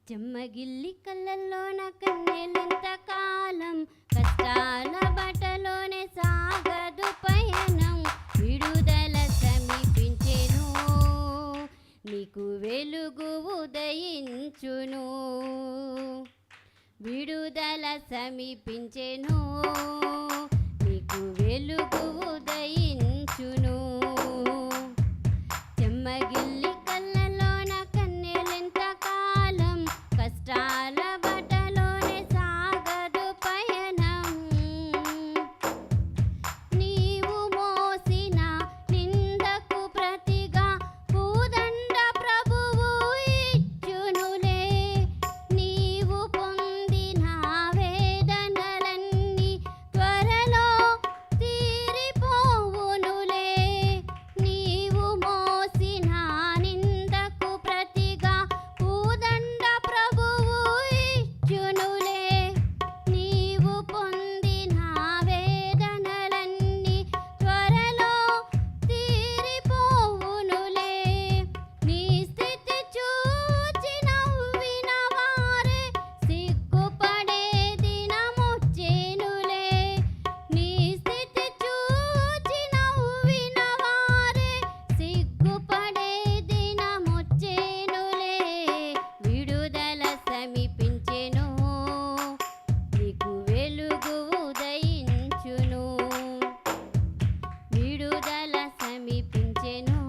చెమ్మగిల్లి కళ్ళల్లోన కన్నెలెంత కాలం, కష్టాల బటలోనే సాగదు పయనం. విడుదల సమీపించెను, నీకు వెలుగు ఉదయించును. విడుదల సమీపించెను, నీకు వెలుగు ఉదయించును. చెమ్మగిల్లి కళ్ళలోన కన్నెలెంత కాలం, కష్టాల బటలోనే సాగదు పయనం. నీవు మోసిన నిందకు ప్రతిగా పూదండ ప్రభువు ఇచ్చునులే. నీవు పొందిన వేదనలన్నీ త్వరలో తీరిపోవునులే. నీవు మోసిన నిందకు ప్రతిగా పూదండ ప్రభువు ఇచ్చునులే. నీవు పొందిన వేదనలన్నీ త్వరలో తీరిపోవునులే. నీ స్థితి చూచి నవ్విన వారే సిగ్గుపడే దినమొచ్చెనులే. నీ స్థితి చూచి నవ్విన వారే సిగ్గుపడే దినమొచ్చెనులే. విడుదల సమీపించెను, నీకు వెలుగు ఉదయించును. విడుదల సమీపించెను,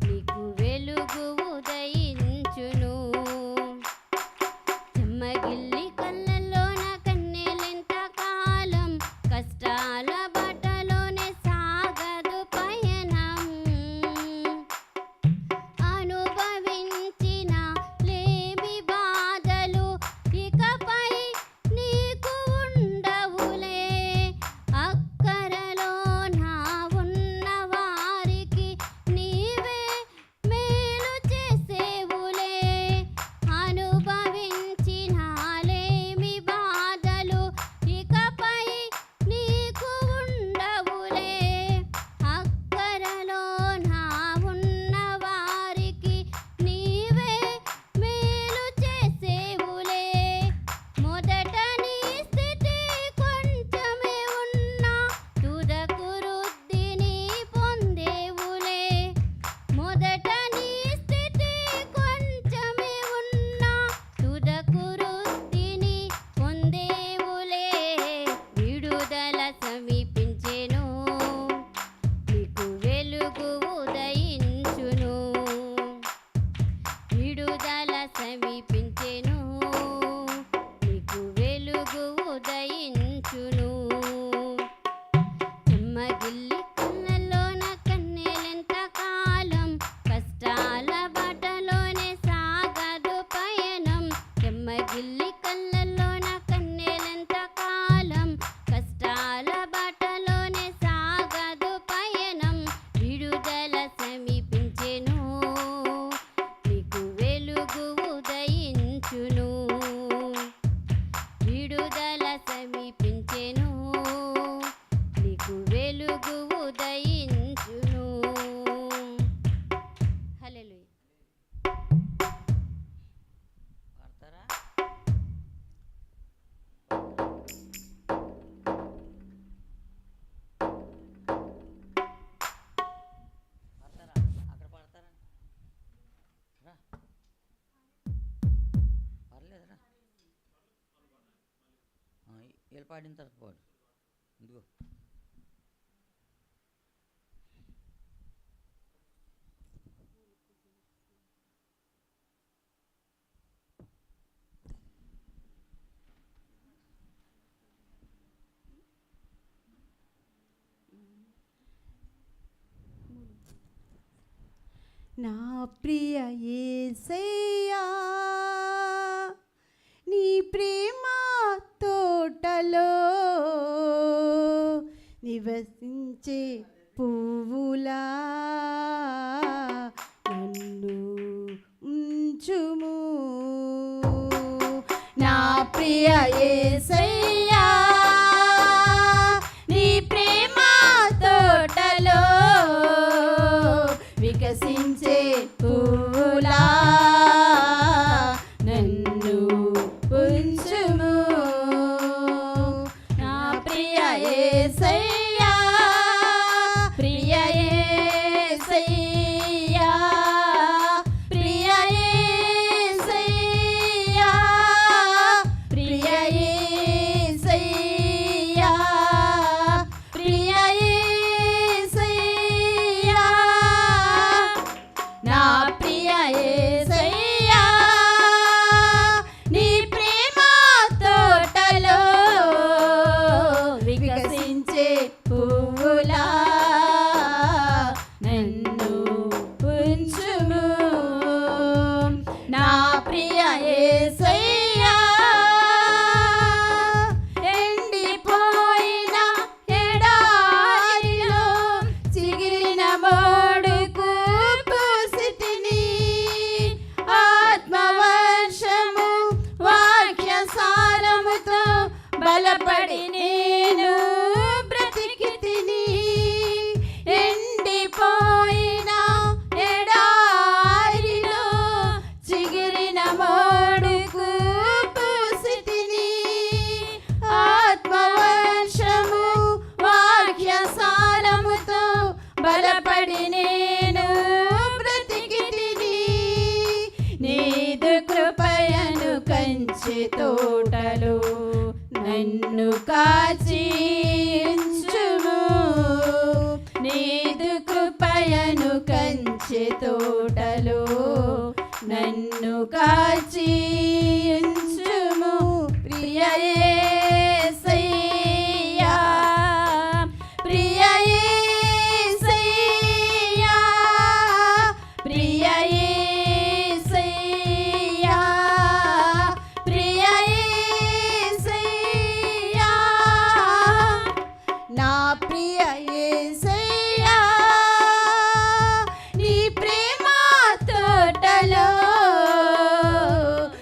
నీకు వెలుగు ఉదయించును. చెమ్మగిల్లి కళ్ళల్లోన కన్నెలెంత కాలం, కష్టాల బటలోనే సాగదు పయనం. అనుభవించిన లేమి బాధలు ఇకపై నీకు ఉండవులే. అక్కరలో నా ఉన్న వారికి నీవే మేలు చేసేవులే. అనుభవించిన లేమి బాధలు ఇకపై నీకు ఉండవులే. అక్కరలో నా ఉన్న వారికి నీవే మేలు చేసేవులే. మొదట నీ స్థితి కొంచెమే ఉన్నా తుదకు వృద్ధిని పొందేవులే. మొదట నీ స్థితి కొంచెమే ఉన్నా తుదకు వృద్ధిని పొందేవులే. విడుదల సమీపించెను, నీకు వెలుగు ఉదయించును. విడుదల సమీపించెను, నీకు వెలుగు ఉదయించును. చెమ్మగిల్లి కళ్ళల్లోన కన్నెలెంత కాలం, కష్టాల బటలోనే సాగదు పయనం. చెమ్మగిల్లి కళ్ళల్లోన కన్నెలెంత కాలం, కష్టాల బటలోనే సాగదు పయనం. విడుదల సమీపించెను, నీకు వెలుగు ఉదయించును. విడుదల సమీపించెను, నీకు వెలుగు ఉదయించును. హల్లెలూయా. పాడతారా? పాడతారా? అక్కడ పాడతారా? రా. పర్లేదురా. వీళ్ళు పాడిన తర్వాత పాడు. ఇదిగో నా ప్రియ యేసయ్యా, నీ ప్రేమ తోటలో నివసించే పువ్వులా నన్ను ఉంచుము. నా ప్రియ యేసయ్యా, నీ ప్రేమ తోటలో వికసించే పువ్వులా ప్రియ యేసయ్యా ఎండిపోయిన ఎడారిలో చిగిరిన మోడుకు పూసితిని ఆత్మవర్షము వాక్య సారముతో బలపడి నేను బ్రతికితిని ఎండిపోయిన ఎడారిలో చిగిరిన మోడుకు పూసితిని ఆత్మవర్షము వాక్య సారముతో బలపడి నేను బ్రతికితిని నీదు కృపయను కంచె తోటలో నన్ను కాచించుము నీదు కృపయను కంచె తోటలో నన్ను కాచించుము ప్రియ యేసయ్యా ప్రియ యేసయ్యా ప్రియ యేసయ్యా ప్రియ యేసయ్యా నా ప్రియ యేసయ్యా నీ ప్రేమ తోటలో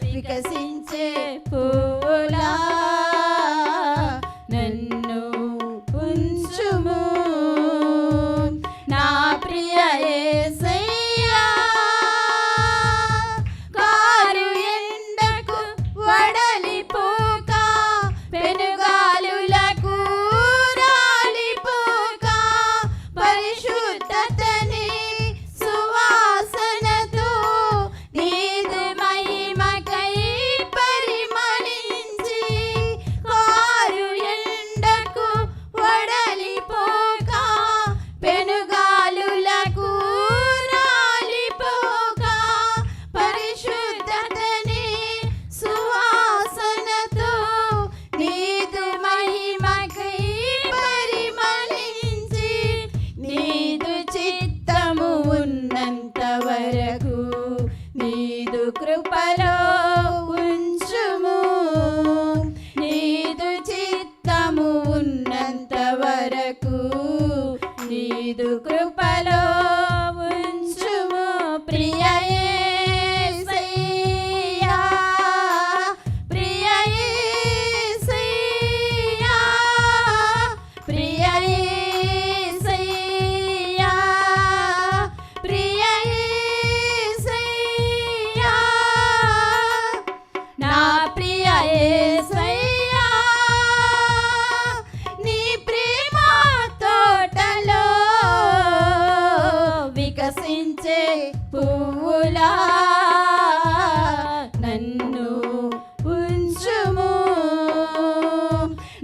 వికసించే పూలా నన్ను ఉంచుము నా ప్రియ యేసయ్యా కారు ఎండకు వడలిపోక పెనుగాలులకు రాలిపోక పరిశుద్ధతని సువాసనతో నీదు మహిమకై పరిమళించి కారు ఎండకు వడలిపోక పెనుగాలులకు రాలిపోక పరిశుద్ధతని సువాసనతో నీదు మహిమకై పరిమళించి నీదు చిత్తము ఉన్నంత వరకు నీదు కృపలో ఉంచుము నీదు చిత్తము ఉన్నంత వరకు నీదు కృపలో ఉంచుము ప్రియ యేసయ్యా ప్రియ యేసయ్యా ప్రియ యేసయ్యా ప్రియ యేసయ్యా నా ప్రియ యేసయ్యా నీ ప్రేమ తోటలో వికసించే పువ్వులా నన్ను ఉంచుము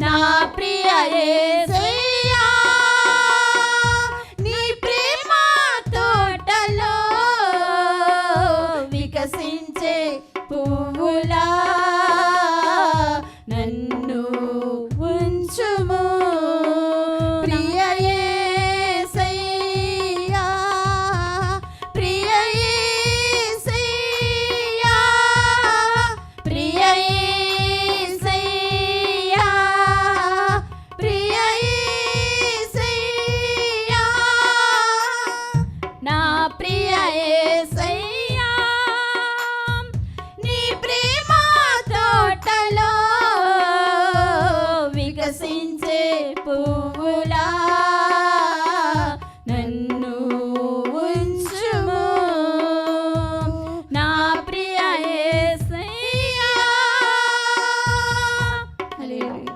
నా ప్రియ యేసయ్యా నీ ప్రేమ తోటలో వికసించే పువ్వులా నన్ను ఉంచుము ప్రియ యేసయ్యా ప్రియ యేసయ్యా ప్రియ యేసయ్యా ప్రియ యేసయ్యా నా ప్రియ యేసయ్యా నీ ప్రేమ తోటలో వికసించే పువ్వులా నన్ను ఉంచుము నా ప్రియ యేసయ్యా హల్లెలూయా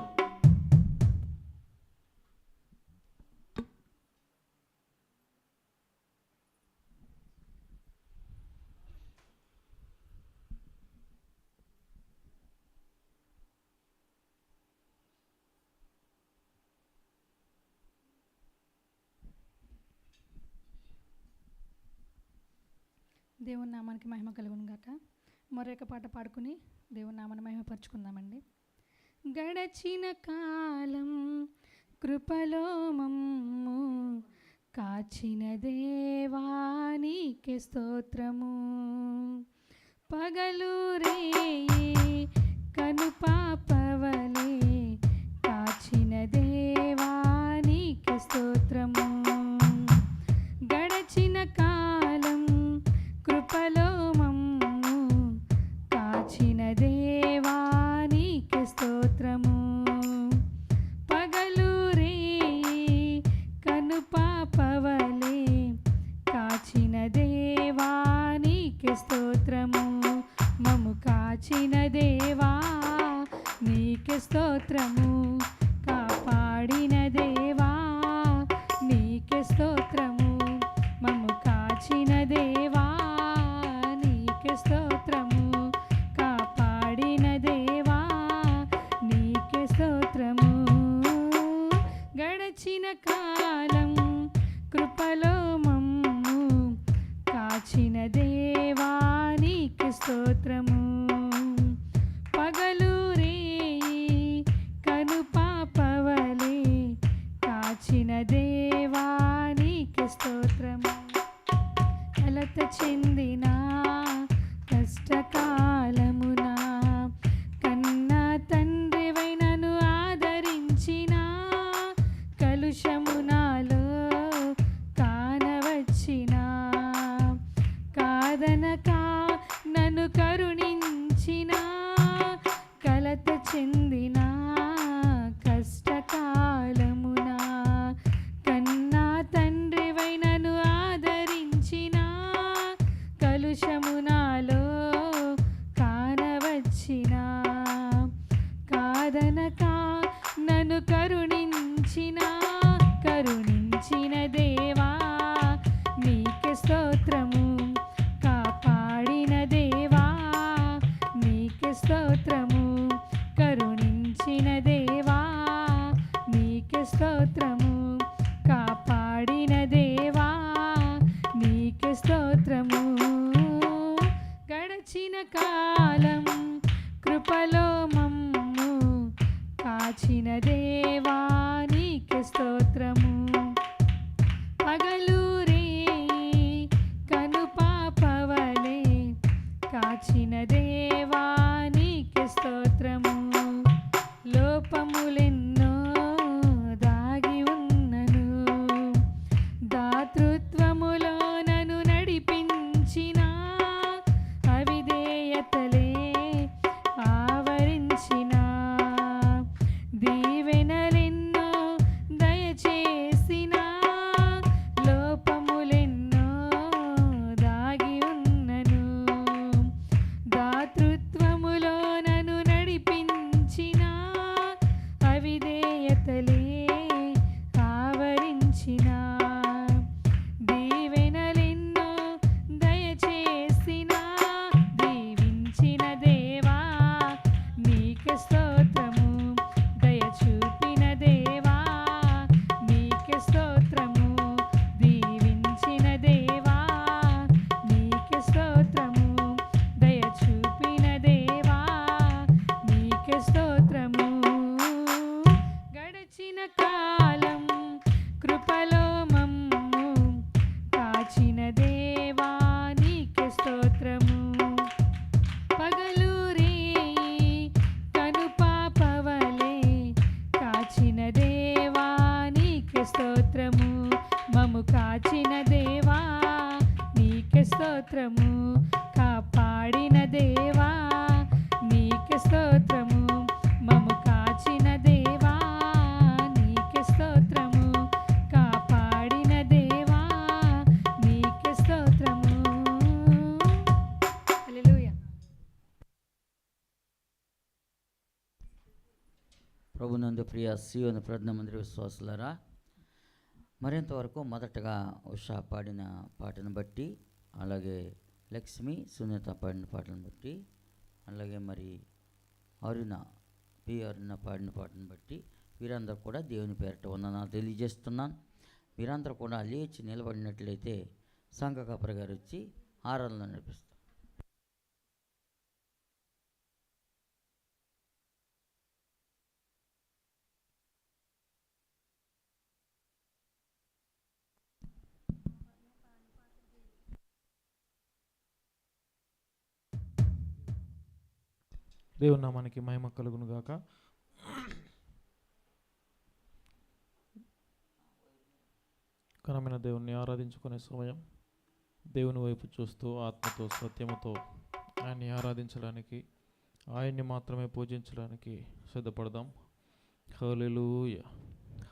దేవుని నామానికి మహిమ కలుగును గాక. మరొక పాట పాడుకుని దేవుని నామాన్ని మహిమపరుచుకుందామండి. గడచిన కాలం కృపలో మమ్ము కాచిన దేవా నీకే స్తోత్రము. పగలు స్తోత్రము మము కాచిన దేవా నీకే స్తోత్రము కాపాడిన దేవా నీకే స్తోత్రము మము కాచిన దేవా నీకే స్తోత్రము కాపాడిన దేవా నీకే స్తోత్రము గడచిన కాలం కృపలో మమ్ము కాచిన దేవా నీకే స్తోత్రము పగలు రేయి కనుపాపవలే కాచిన దేవా నీకే స్తోత్రము కలత చెందిన కష్టకాలమున కన్నా తండ్రివై నన్ను ఆదరించిన కలుషము నాలో కానవచ్చిన కాదనక నన్ను కరుణించిన కలత చెందిన కష్టకాలమున కన్నా తండ్రివై నన్ను ఆదరించిన కలుషము నాలో కానవచ్చిన కాదనక నన్ను కరుణించిన దేవా నీకే స్తోత్రము కాపాడిన దేవా నీకే స్తోత్రము కరుణించిన దేవా నీకే స్తోత్రము కాపాడిన దేవా నీకే స్తోత్రము గడచిన కాలం కృపలో మమ్ము కాచిన దేవా నీకే స్తోత్రము పగలు రేయి కనుపాపవలే కాచిన దేవా నీకే స్తోత్రము లోపములెన్నో దాగి ఉన్నను దాతృత్వములో నన్ను నడిపించిన అవిధేయతలే ఆవరించిన దీవెనలెన్నో దయచేసిన లోపములెన్నో దాగి ఉన్నను దాతృత్వములో నన్ను నడిపించిన అవిధేయతలే ఆవరించిన దీవెనలెన్నో దయచేసిన దీవించిన దేవా నీకే స్తోత్రము దయ చూపిన దేవా నీకే స్తోత్రము దీవించిన దేవా నీకే స్తోత్రము దయ చూపిన దేవా నీకే స్తోత్రము గడచిన కాలం కృపలో మమ్ము కాచిన దేవా నీకే స్తోత్రము పగలు రేయి కనుపాపవలే కాచిన దేవా నీకే స్తోత్రము మము కాచిన దేవా నీకే స్తోత్రము కాపాడిన దేవా నీకే స్తోత్రము మము కాచిన దేవా నీకే స్తోత్రము కాపాడిన దేవా నీకే స్తోత్రము హల్లెలూయా ప్రభునందు ప్రియ సీయోను ప్రధాన మందిర విశ్వాసులారా మరింతవరకు మొదటగా ఉషా పాడిన పాటను బట్టి అలాగే లక్ష్మి సునీత పాడిన పాటను బట్టి అలాగే మరి అరుణ అరుణ పాడిన పాటను బట్టి వీరందరూ కూడా దేవుని పేరిట వందనాలు తెలియజేస్తున్నాను. వీరందరూ కూడా లేచి నిలబడినట్లయితే సంఘ కాపరి గారు వచ్చి ఆరాధన నడిపిస్తారు. దేవుని నామానికి మహిమ కలుగును గాక. ఘనమైన దేవుణ్ణి ఆరాధించుకునే సమయం. దేవుని వైపు చూస్తూ ఆత్మతో సత్యముతో ఆయన్ని ఆరాధించడానికి, ఆయన్ని మాత్రమే పూజించడానికి సిద్ధపడదాం. హల్లెలూయా,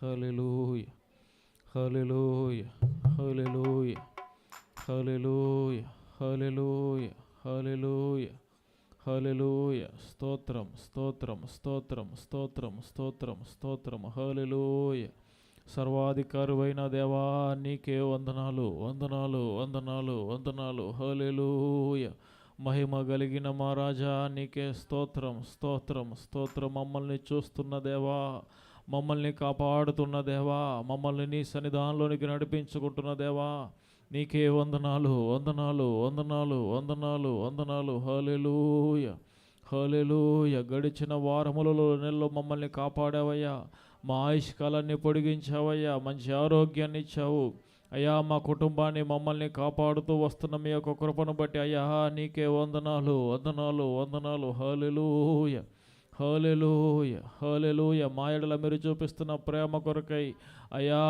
హల్లెలూయా, హల్లెలూయా, హల్లెలూయా, హల్లెలూయా, హల్లెలూయా, హల్లెలూయ హల్లెలూయ. స్తోత్రం స్తోత్రం స్తోత్రం స్తోత్రం స్తోత్రం స్తోత్రం. హల్లెలూయ. సర్వాధికారువైన దేవా నీకే వందనాలు వందనాలు వందనాలు వందనాలు. హల్లెలూయ. మహిమ కలిగిన మా రాజా నీకే స్తోత్రం స్తోత్రం స్తోత్రం. మమ్మల్ని చూస్తున్న దేవా, మమ్మల్ని కాపాడుతున్న దేవా, మమ్మల్ని నీ సన్నిధానంలోనికి నడిపించుకుంటున్న దేవా నీకే వందనాలు వందనాలు వందనాలు వందనాలు వందనాలు. హల్లెలూయ హల్లెలూయ. గడిచిన వారములలో నెలలో మమ్మల్ని కాపాడావయ్యా, మా ఆయుష్కాలాన్ని పొడిగించావయ్యా, మంచి ఆరోగ్యాన్ని ఇచ్చావు అయ్యా. మా కుటుంబాన్ని మమ్మల్ని కాపాడుతూ వస్తున్న మీ యొక్క కృపను బట్టి అయ్యా నీకే వందనాలు వందనాలు వందనాలు. హల్లెలూయ హల్లెలూయ హల్లెలూయ. మా ఎడల మీరు చూపిస్తున్న ప్రేమ కొరకై అయ్యా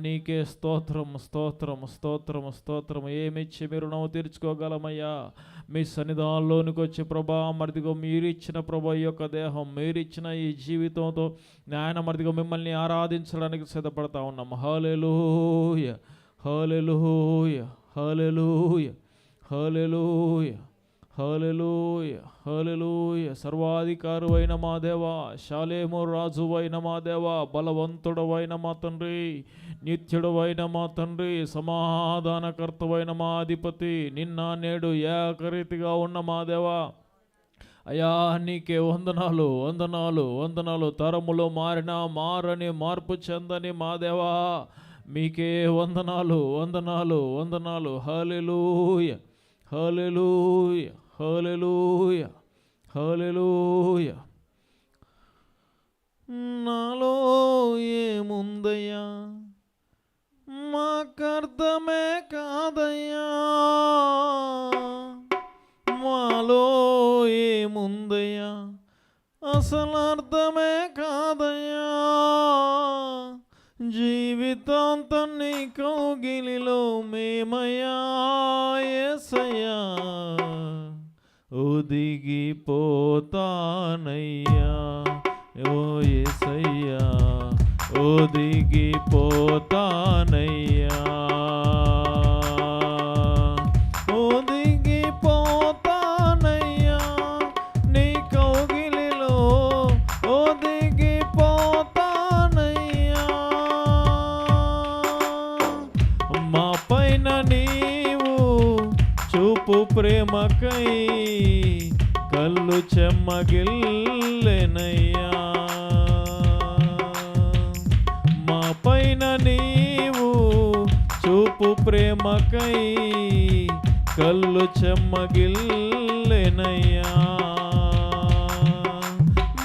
నీకే స్తోత్రం స్తోత్రం స్తోత్రం స్తోత్రం. ఏమిచ్చి మీరు రుణం తీర్చుకోగలమయ్యా? మీ సన్నిధానంలోనికి వచ్చి ప్రభా మరిదిగో మీరిచ్చిన ప్రభా ఈ యొక్క దేహం, మీరిచ్చిన ఈ జీవితంతో నాయన మరిదిగో మిమ్మల్ని ఆరాధించడానికి సిద్ధపడతా ఉన్నాం. హల్లెలూయ హల్లెలూయ హల్లెలూయ హల్లెలూయ హల్లెలూయ హల్లెలూయ. సర్వాధికారువైన మా దేవా, శాలేము రాజువైన మా దేవా, బలవంతుడవైన మా తండ్రి, నిత్యుడవైన మా తండ్రి, సమాధానకర్తవైన మా అధిపతి, నిన్న నేడు ఏకరీతిగా ఉన్న మా దేవా అయ్యా నీకే వందనాలు వందనాలు వందనాలు. తరములో మారిన మారని మార్పు చెందని మా దేవా మీకే వందనాలు వందనాలు వందనాలు. హల్లెలూయ హల్లెలూయ హల్లెలూయ హల్లెలూయ. నాలో ఏముందయ్యా మాకర్థమే కాదయ్యా, మాలో ఏముందయ్యా అసలు అర్థమే కాదయ్యా. జీవితాంతం నీ కౌగిలిలో మేమయ్యా యేసయ్యా, ఒదిగిపోతానయ్యా ఓ యేసయ్యా, ఒదిగిపోతానయ్యా ఒదిగిపోతానయ్యా నీ కౌగిలిలో ఒదిగిపోతానయ్యా. మా పైన నీవు చూపు ప్రేమకై కళ్ళు చెమ్మగిల్లెనయ్యా, మా పైన నీవు చూపు ప్రేమకై కళ్ళు చెమ్మగిల్లెనయ్యా.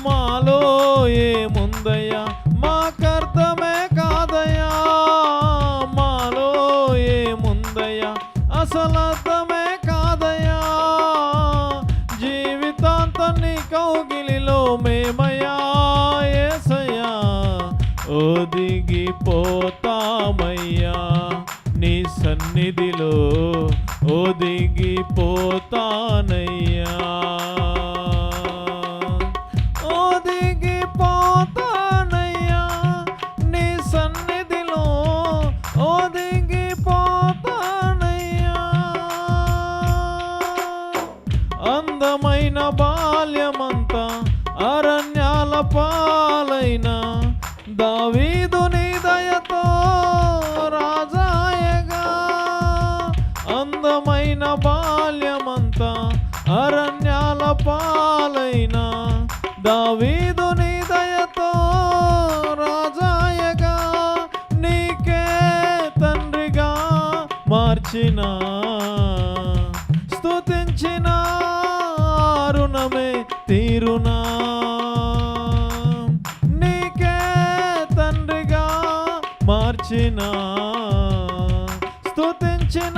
మాలో ఏముందయ్యా మాకర్థమే కాదయ్యా, మాలో ఏముందయ్యా అసలు అర్థమే కాదయ్యా. జీవితాంతం నీ కౌగిలిలో మేమయ్యా యేసయ్యా, ఒదిగిపోతామయ్యా నీ సన్నిధిలో ఒదిగిపోతానయ్యా, ఒదిగిపోతానయ్యా నీ సన్నిధిలో ఒదిగిపోతానయ్యా. అందమైన బాల్యమంతా అరణ్యాల పాలైన దావీదు నీ దయతో రాజాయగా, అందమైన బాల్యమంతా అరణ్యాల పాలైన దావీదు నీ దయతో రాజాయగా, నీకే తండ్రిగా మార్చిన స్తుతించిన రుణమే తీరునా. నీకే తండ్రిగా మార్చిన స్తుతించిన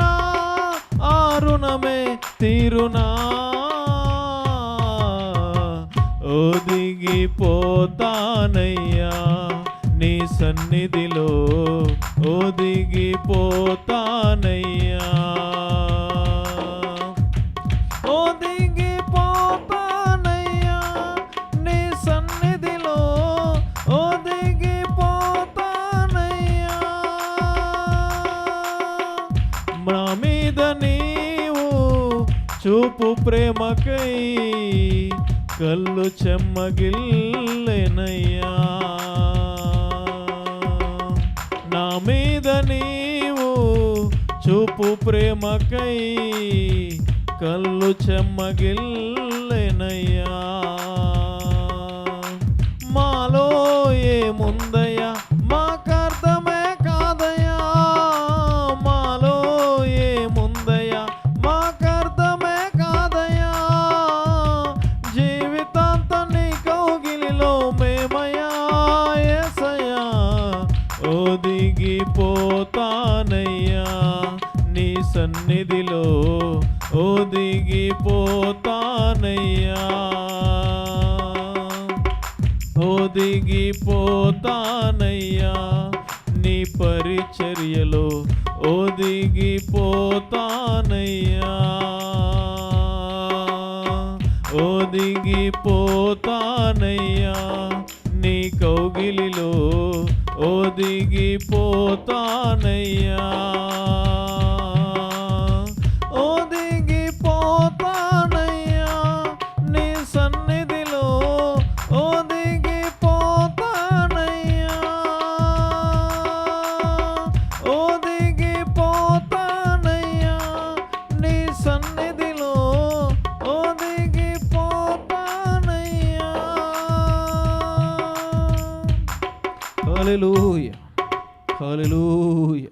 ఆ రుణమే తీరునా. ఒదిగిపోతానయ్యా నీ సన్నిధిలో ఒదిగిపోతానయ్యా, ఒదిగిపోతానయ్యా నీ సన్నిధిలో ఒదిగిపోతానయ్యా. నా మీద నీవు చూపు ప్రేమకై కళ్ళు చెమ్మగిల్లెనయ్యా. నా మీద నీవు చూపు ప్రేమకై కళ్ళు చెమ్మగిల్లెనయ్యా. మాలో ఏముందయ్యా మాకర్థమే కాదయ్యా. మాలో ఏముందయ్యా మాకర్థమే కాదయ్యా. జీవితాంతం నీ కౌగిలిలో మేమయ్యా యేసయ్యా. ఒదిగిపోతానయ్యా నీ సన్నిధిలో ఒదిగిపోతానయ్యా. ఒదిగిపోతానయ్యా నీ పరిచర్యలో ఒదిగిపోతానయ్యా. ఒదిగిపోతానయ్యా నీ కౌగిలిలో ఒదిగిపోతానయ్యా. ఒదిగిపోతానయ్యా నీ సన్నిధిలో ఒదిగిపోతానయ్యా. ఒదిగిపోతానయ్యా నీ సన్నిధిలో ఒదిగిపోతానయ్యా. హల్లెలూయా హల్లెలూయా.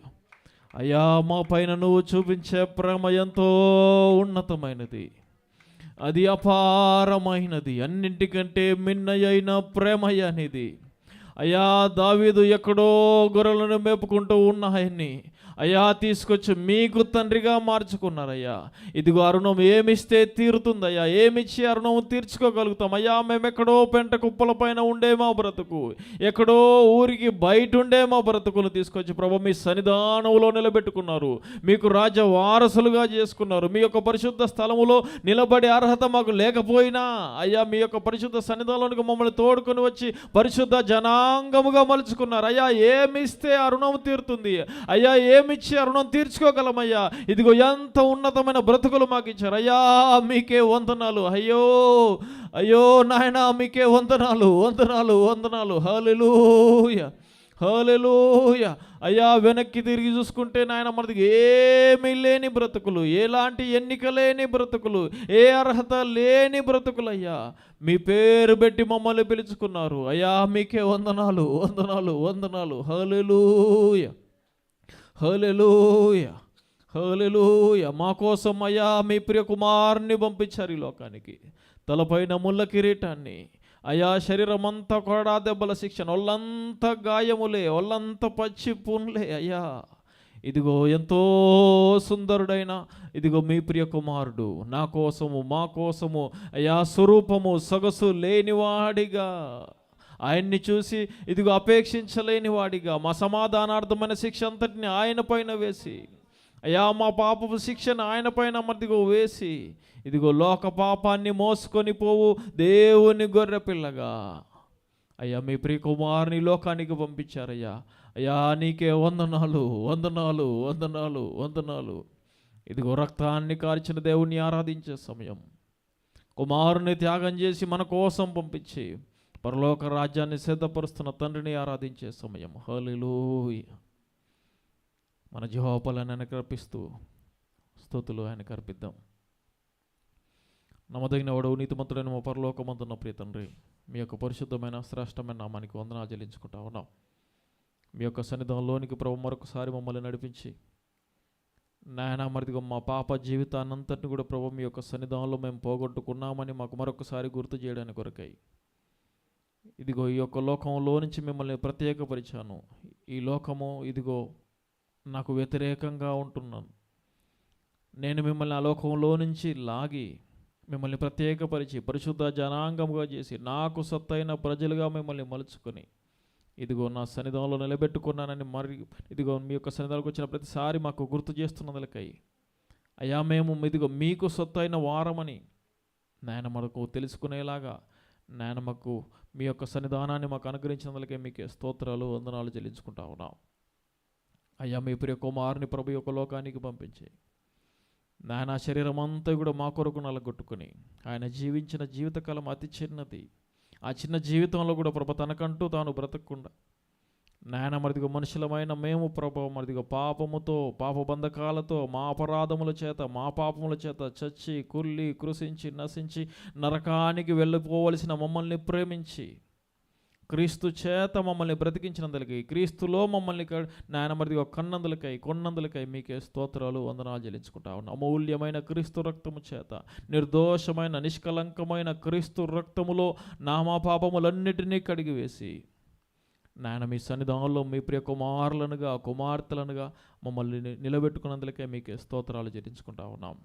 అయ్యా మా పైన నువ్వు చూపించే ప్రేమ ఎంతో ఉన్నతమైనది, అది అపారమైనది, అన్నింటికంటే మిన్నయైన ప్రేమయ్య అనేది. అయ్యా దావీదు ఎక్కడో గొర్రెలను మేపుకుంటూ ఉన్నాయని అయ్యా తీసుకొచ్చి మీకు తండ్రిగా మార్చుకున్నారయ్యా. ఇదిగో అరుణం ఏమిస్తే తీరుతుందయ్యా, ఏమిచ్చి అరుణం తీర్చుకోగలుగుతాం అయ్యా. మేము ఎక్కడో పెంట కుప్పల పైన ఉండే మా బ్రతుకు, ఎక్కడో ఊరికి బయట ఉండే మా బ్రతుకును తీసుకొచ్చి ప్రభు మీ సన్నిధానంలో నిలబెట్టుకున్నారు, మీకు రాజ్య వారసులుగా చేసుకున్నారు. మీ యొక్క పరిశుద్ధ స్థలములో నిలబడే అర్హత మాకు లేకపోయినా అయ్యా మీ యొక్క పరిశుద్ధ సన్నిధానంలోకి మమ్మల్ని తోడుకొని వచ్చి పరిశుద్ధ జనాంగముగా మలుచుకున్నారు. అయ్యా ఏమిస్తే అరుణం తీరుతుంది అయ్యా, ఏమిచ్చి అరుణం తీర్చుకోగలమయ్యా. ఇదిగో ఎంత ఉన్నతమైన బ్రతుకులు మాకు ఇచ్చారు అయ్యా, మీకే వందనాలు. అయ్యో అయ్యో నాయనా మీకే వందనాలు వందనాలు వందనాలు. హల్లెలూయా హల్లెలూయా. అయ్యా వెనక్కి తిరిగి చూసుకుంటే నాయన మనకి ఏమీ లేని బ్రతుకులు, ఎలాంటి ఎన్నిక లేని బ్రతుకులు, ఏ అర్హత లేని బ్రతుకులు అయ్యా. మీ పేరు పెట్టి మమ్మల్ని పిలుచుకున్నారు అయ్యా, మీకే వందనాలు వందనాలు వందనాలు. హల్లెలూయా హల్లెలూయా హల్లెలూయా. మా కోసం అయ్యా మీ ప్రియ కుమారుని పంపించారు ఈ లోకానికి, తలపైన ముళ్ళ కిరీటాన్ని అయ్యా, శరీరం అంతా కొరడా దెబ్బల శిక్షణ, ఒళ్ళంతా గాయములే, ఒళ్ళంతా పచ్చి పుండ్లే అయ్యా. ఇదిగో ఎంతో సుందరుడైన ఇదిగో మీ ప్రియ కుమారుడు నా కోసము మా కోసము అయ్యా స్వరూపము సొగసు లేనివాడిగా, ఆయన్ని చూసి ఇదిగో అపేక్షించలేని వాడిగా మా సమాధానార్థమైన శిక్ష అంతటిని ఆయన పైన వేసి అయ్యా మా పాపపు శిక్షను ఆయన పైన మదిగో వేసి ఇదిగో లోక పాపాన్ని మోసుకొని పోవు దేవుని గొర్రె పిల్లగా అయ్యా మీ ప్రియ కుమారుని లోకానికి పంపించారయ్యా. అయ్యా నీకే వందనాలు వందనాలు వందనాలు వందనాలు. ఇదిగో రక్తాన్ని కార్చిన దేవుణ్ణి ఆరాధించే సమయం, కుమారుని త్యాగం చేసి మన కోసం పంపించి పరలోక రాజ్యాన్ని సిద్ధపరుస్తున్న తండ్రిని ఆరాధించే సమయం. హల్లెలూయా. మన జవాబులను ఆయనకు అర్పిస్తూ స్తుతులు ఆయనకు అర్పిద్దాం. నమ్మదగిన వాడు నీతిమంతుడైన మా పరలోకమందున్న ప్రియ తండ్రి, మీ యొక్క పరిశుద్ధమైన శ్రేష్టమైన నామానికి వందనాలు చెల్లించుకుంటా ఉన్నాం. మీ యొక్క సన్నిధానంలోనికి ప్రభు మరొకసారి మమ్మల్ని నడిపించి నాయన మరిదిగా మా పాప జీవితాన్నంతటిని కూడా ప్రభు మీ యొక్క సన్నిధానంలో మేము పోగొట్టుకున్నామని మాకు మరొకసారి గుర్తు చేయడానికి కొరకై ఇదిగో ఈ యొక్క లోకంలో నుంచి మిమ్మల్ని ప్రత్యేకపరిచాను. ఈ లోకము ఇదిగో నాకు వ్యతిరేకంగా ఉంటున్నాను, నేను మిమ్మల్ని ఆ లోకంలో నుంచి లాగి మిమ్మల్ని ప్రత్యేకపరిచి పరిశుద్ధ జనాంగముగా చేసి నాకు సత్తైన ప్రజలుగా మిమ్మల్ని మలుచుకొని ఇదిగో నా సన్నిధానంలో నిలబెట్టుకున్నానని మరి ఇదిగో మీ యొక్క సన్నిధానంలోకి వచ్చిన ప్రతిసారి మాకు గుర్తు చేస్తున్నదలకై అయ్యా మేము ఇదిగో మీకు సొత్తైన వారమని నాయన మనకు తెలుసుకునేలాగా నాయన మాకు మీ యొక్క సన్నిధానాన్ని మాకు అనుగ్రహించినందుకే మీకే స్తోత్రాలు వందనాలు చెల్లించుకుంటా ఉన్నాం. అయ్యా మీ ప్రియ కుమారుని ప్రభు యొక్క లోకానికి పంపించి నాయన శరీరం అంతా కూడా మా కొరకు నలగొట్టుకుని ఆయన జీవించిన జీవితకాలం అతి చిన్నది. ఆ చిన్న జీవితంలో కూడా ప్రభ తనకంటూ తాను బ్రతకకుండా నాయన మరిదిగా మనుషులమైన మేము ప్రభ మరిదిగా పాపముతో పాప బంధకాలతో మా అపరాధముల చేత మా పాపముల చేత చచ్చి కుళ్ళి కృషించి నశించి నరకానికి వెళ్ళిపోవలసిన మమ్మల్ని ప్రేమించి క్రీస్తు చేత మమ్మల్ని బ్రతికించినందులకై క్రీస్తులో మమ్మల్ని నాయన మరిదిగా కన్నందులకై కొన్నందులకై మీకే స్తోత్రాలు వందనాలు చెల్లించుకుంటా ఉన్నాం. అమూల్యమైన క్రీస్తు రక్తము చేత నిర్దోషమైన నిష్కలంకమైన క్రీస్తు రక్తములో నా మా పాపములన్నిటినీ కడిగివేసి నాయన మీ సన్నిధానంలో మీ ప్రియ కుమారులనుగా కుమార్తెలనుగా మమ్మల్ని నిలబెట్టుకున్నందులకే మీకే స్తోత్రాలు చెల్లించుకుంటా ఉన్నాం.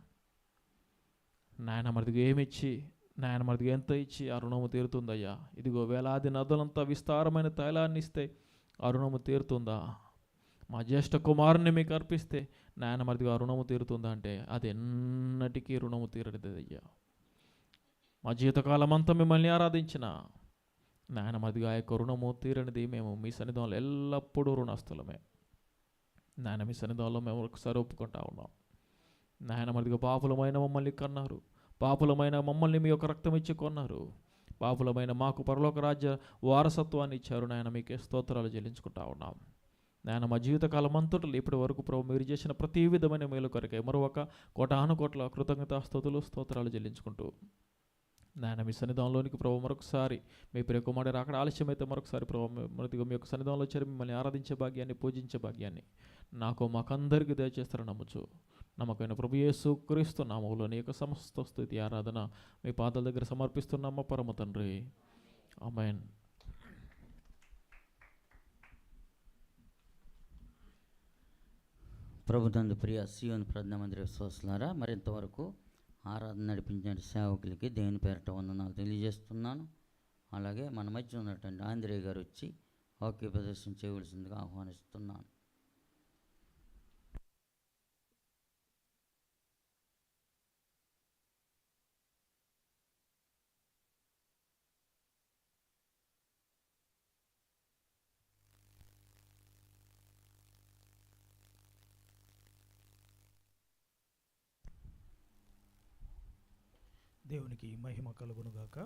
నాయన మరిదిగా ఏమిచ్చి నాయన మరిదిగా ఎంత ఇచ్చి ఆ రుణము తీరుతుందయ్యా? ఇదిగో వేలాది నదులంతా విస్తారమైన తైలాన్ని ఇస్తే ఆ రుణము తీరుతుందా? మా జ్యేష్ఠ కుమారుని మీకు అర్పిస్తే నాయన మరిదిగా ఆ రుణము తీరుతుందా అంటే అది ఎన్నటికీ రుణము తీరనిదయ్యా. మా జీవితకాలం అంతా మిమ్మల్ని ఆరాధించిన నాయన మరిదిగా ఆ యొక్క రుణము తీరనిది మేము మీ సన్నిధానంలో ఎల్లప్పుడూ రుణస్థలమే. నాయన మీ సన్నిధానంలో మేము ఒకసారి ఒప్పుకుంటా ఉన్నాం. నాయన మరిదిగా పాపులమైన మమ్మల్ని కన్నారు, పాపులమైన మమ్మల్ని మీ యొక్క రక్తం ఇచ్చి కొన్నారు, పాపులమైన మాకు పరలోక రాజ్య వారసత్వాన్ని ఇచ్చారు. నాయన మీకే స్తోత్రాలు చెల్లించుకుంటా ఉన్నాం. నాయన మా జీవితకాలం అంతటా ఇప్పటి వరకు ప్రభు మీరు చేసిన ప్రతి విధమైన మేలు కొరకై మరొక కోటాను కోట్ల కృతజ్ఞతాస్తుతులు స్తోత్రాలు చెల్లించుకుంటూ నాయన మీ సన్నిధానంలోనికి ప్రభు మరొకసారి మీ ప్రియ కుమారుడు అక్కడ ఆలస్యమైతే మరొకసారి ప్రభు మృతిగా మీ యొక్క సన్నిధానంలో చేరి మిమ్మల్ని ఆరాధించే భాగ్యాన్ని పూజించే భాగ్యాన్ని నాకు మాకందరికీ దయచేస్తారని నమ్ముచు నమ్మకమైన ప్రభు యేసు క్రీస్తు నామములో నీ యొక్క సమస్త స్తుతి ఆరాధన మీ పాదాల దగ్గర సమర్పిస్తున్నామా పరమ తండ్రి. ఆమేన్. ప్రభునందు ప్రియ సీయోను ప్రార్థనా మందిర విశ్వాసులారా, మరింతవరకు ఆరాధన నడిపించిన సేవకులకి దేవుని పేరట వందనాలు తెలియజేస్తున్నాను. అలాగే మన మధ్య ఉన్నటువంటి ఆంధ్రేయ గారు వచ్చి వాక్య ప్రదర్శన చేయవలసిందిగా ఆహ్వానిస్తున్నాను. దేవునికి మహిమ కలుగునుగాక.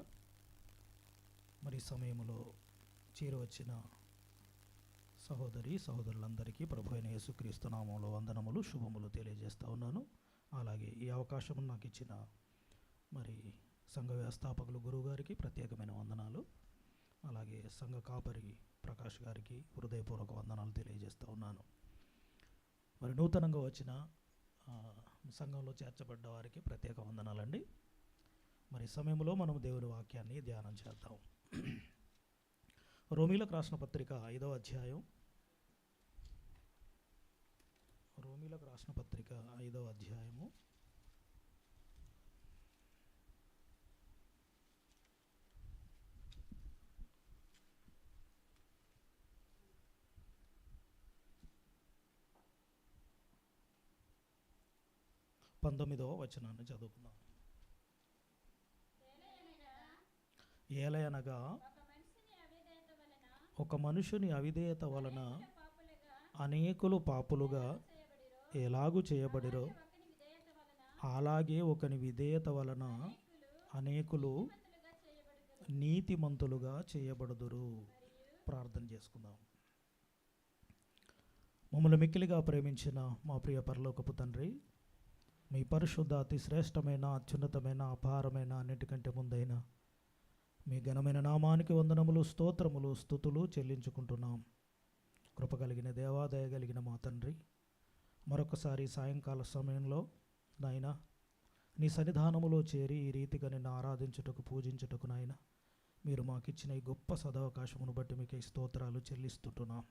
మరి సమయంలో చేరవచ్చిన సహోదరులందరికీ ప్రభు అయిన యేసుక్రీస్తు నామములో వందనములు శుభములు తెలియజేస్తూ ఉన్నాను. అలాగే ఈ అవకాశం నాకు ఇచ్చిన మరి సంఘ వ్యవస్థాపకులు గురువు గారికి ప్రత్యేకమైన వందనాలు, అలాగే సంఘ కాపరి ప్రకాష్ గారికి హృదయపూర్వక వందనాలు తెలియజేస్తూ ఉన్నాను. మరి నూతనంగా వచ్చిన సంఘంలో చేర్చబడ్డ వారికి ప్రత్యేక వందనాలండి. మరి సమయంలో మనం దేవుని వాక్యాన్ని ధ్యానం చేద్దాం. రోమీలకు రాసిన పత్రిక 5వ అధ్యాయం, రోమీలకు రాసిన పత్రిక 5వ అధ్యాయము 19వ వచనాన్ని చదువుకుందాం. ఏలయనగా ఒక మనుషుని అవిధేయత వలన అనేకులు పాపులుగా ఎలాగు చేయబడిరో అలాగే ఒకని విధేయత వలన అనేకులు నీతిమంతులుగా చేయబడుదురు. ప్రార్థన చేసుకుందాం. మమ్మల్ని మిక్కిలిగా ప్రేమించిన మా ప్రియ పరలోకపు తండ్రి, మీ పరిశుద్ధ అతి శ్రేష్టమైన అత్యున్నతమైన అపారమైన అన్నిటికంటే ముందైన మీ ఘనమైన నామానికి వందనములు స్తోత్రములు స్తుతులు చెల్లించుకుంటున్నాం. కృప కలిగిన దేవాదయ కలిగిన మా తండ్రి, మరొకసారి సాయంకాల సమయంలో నాయన నీ సన్నిధానములో చేరి ఈ రీతిగా నిన్ను ఆరాధించుటకు పూజించుటకు నాయన మీరు మాకిచ్చిన ఈ గొప్ప సదవకాశమును బట్టి మీకు స్తోత్రాలు చెల్లిస్తుంటున్నాం.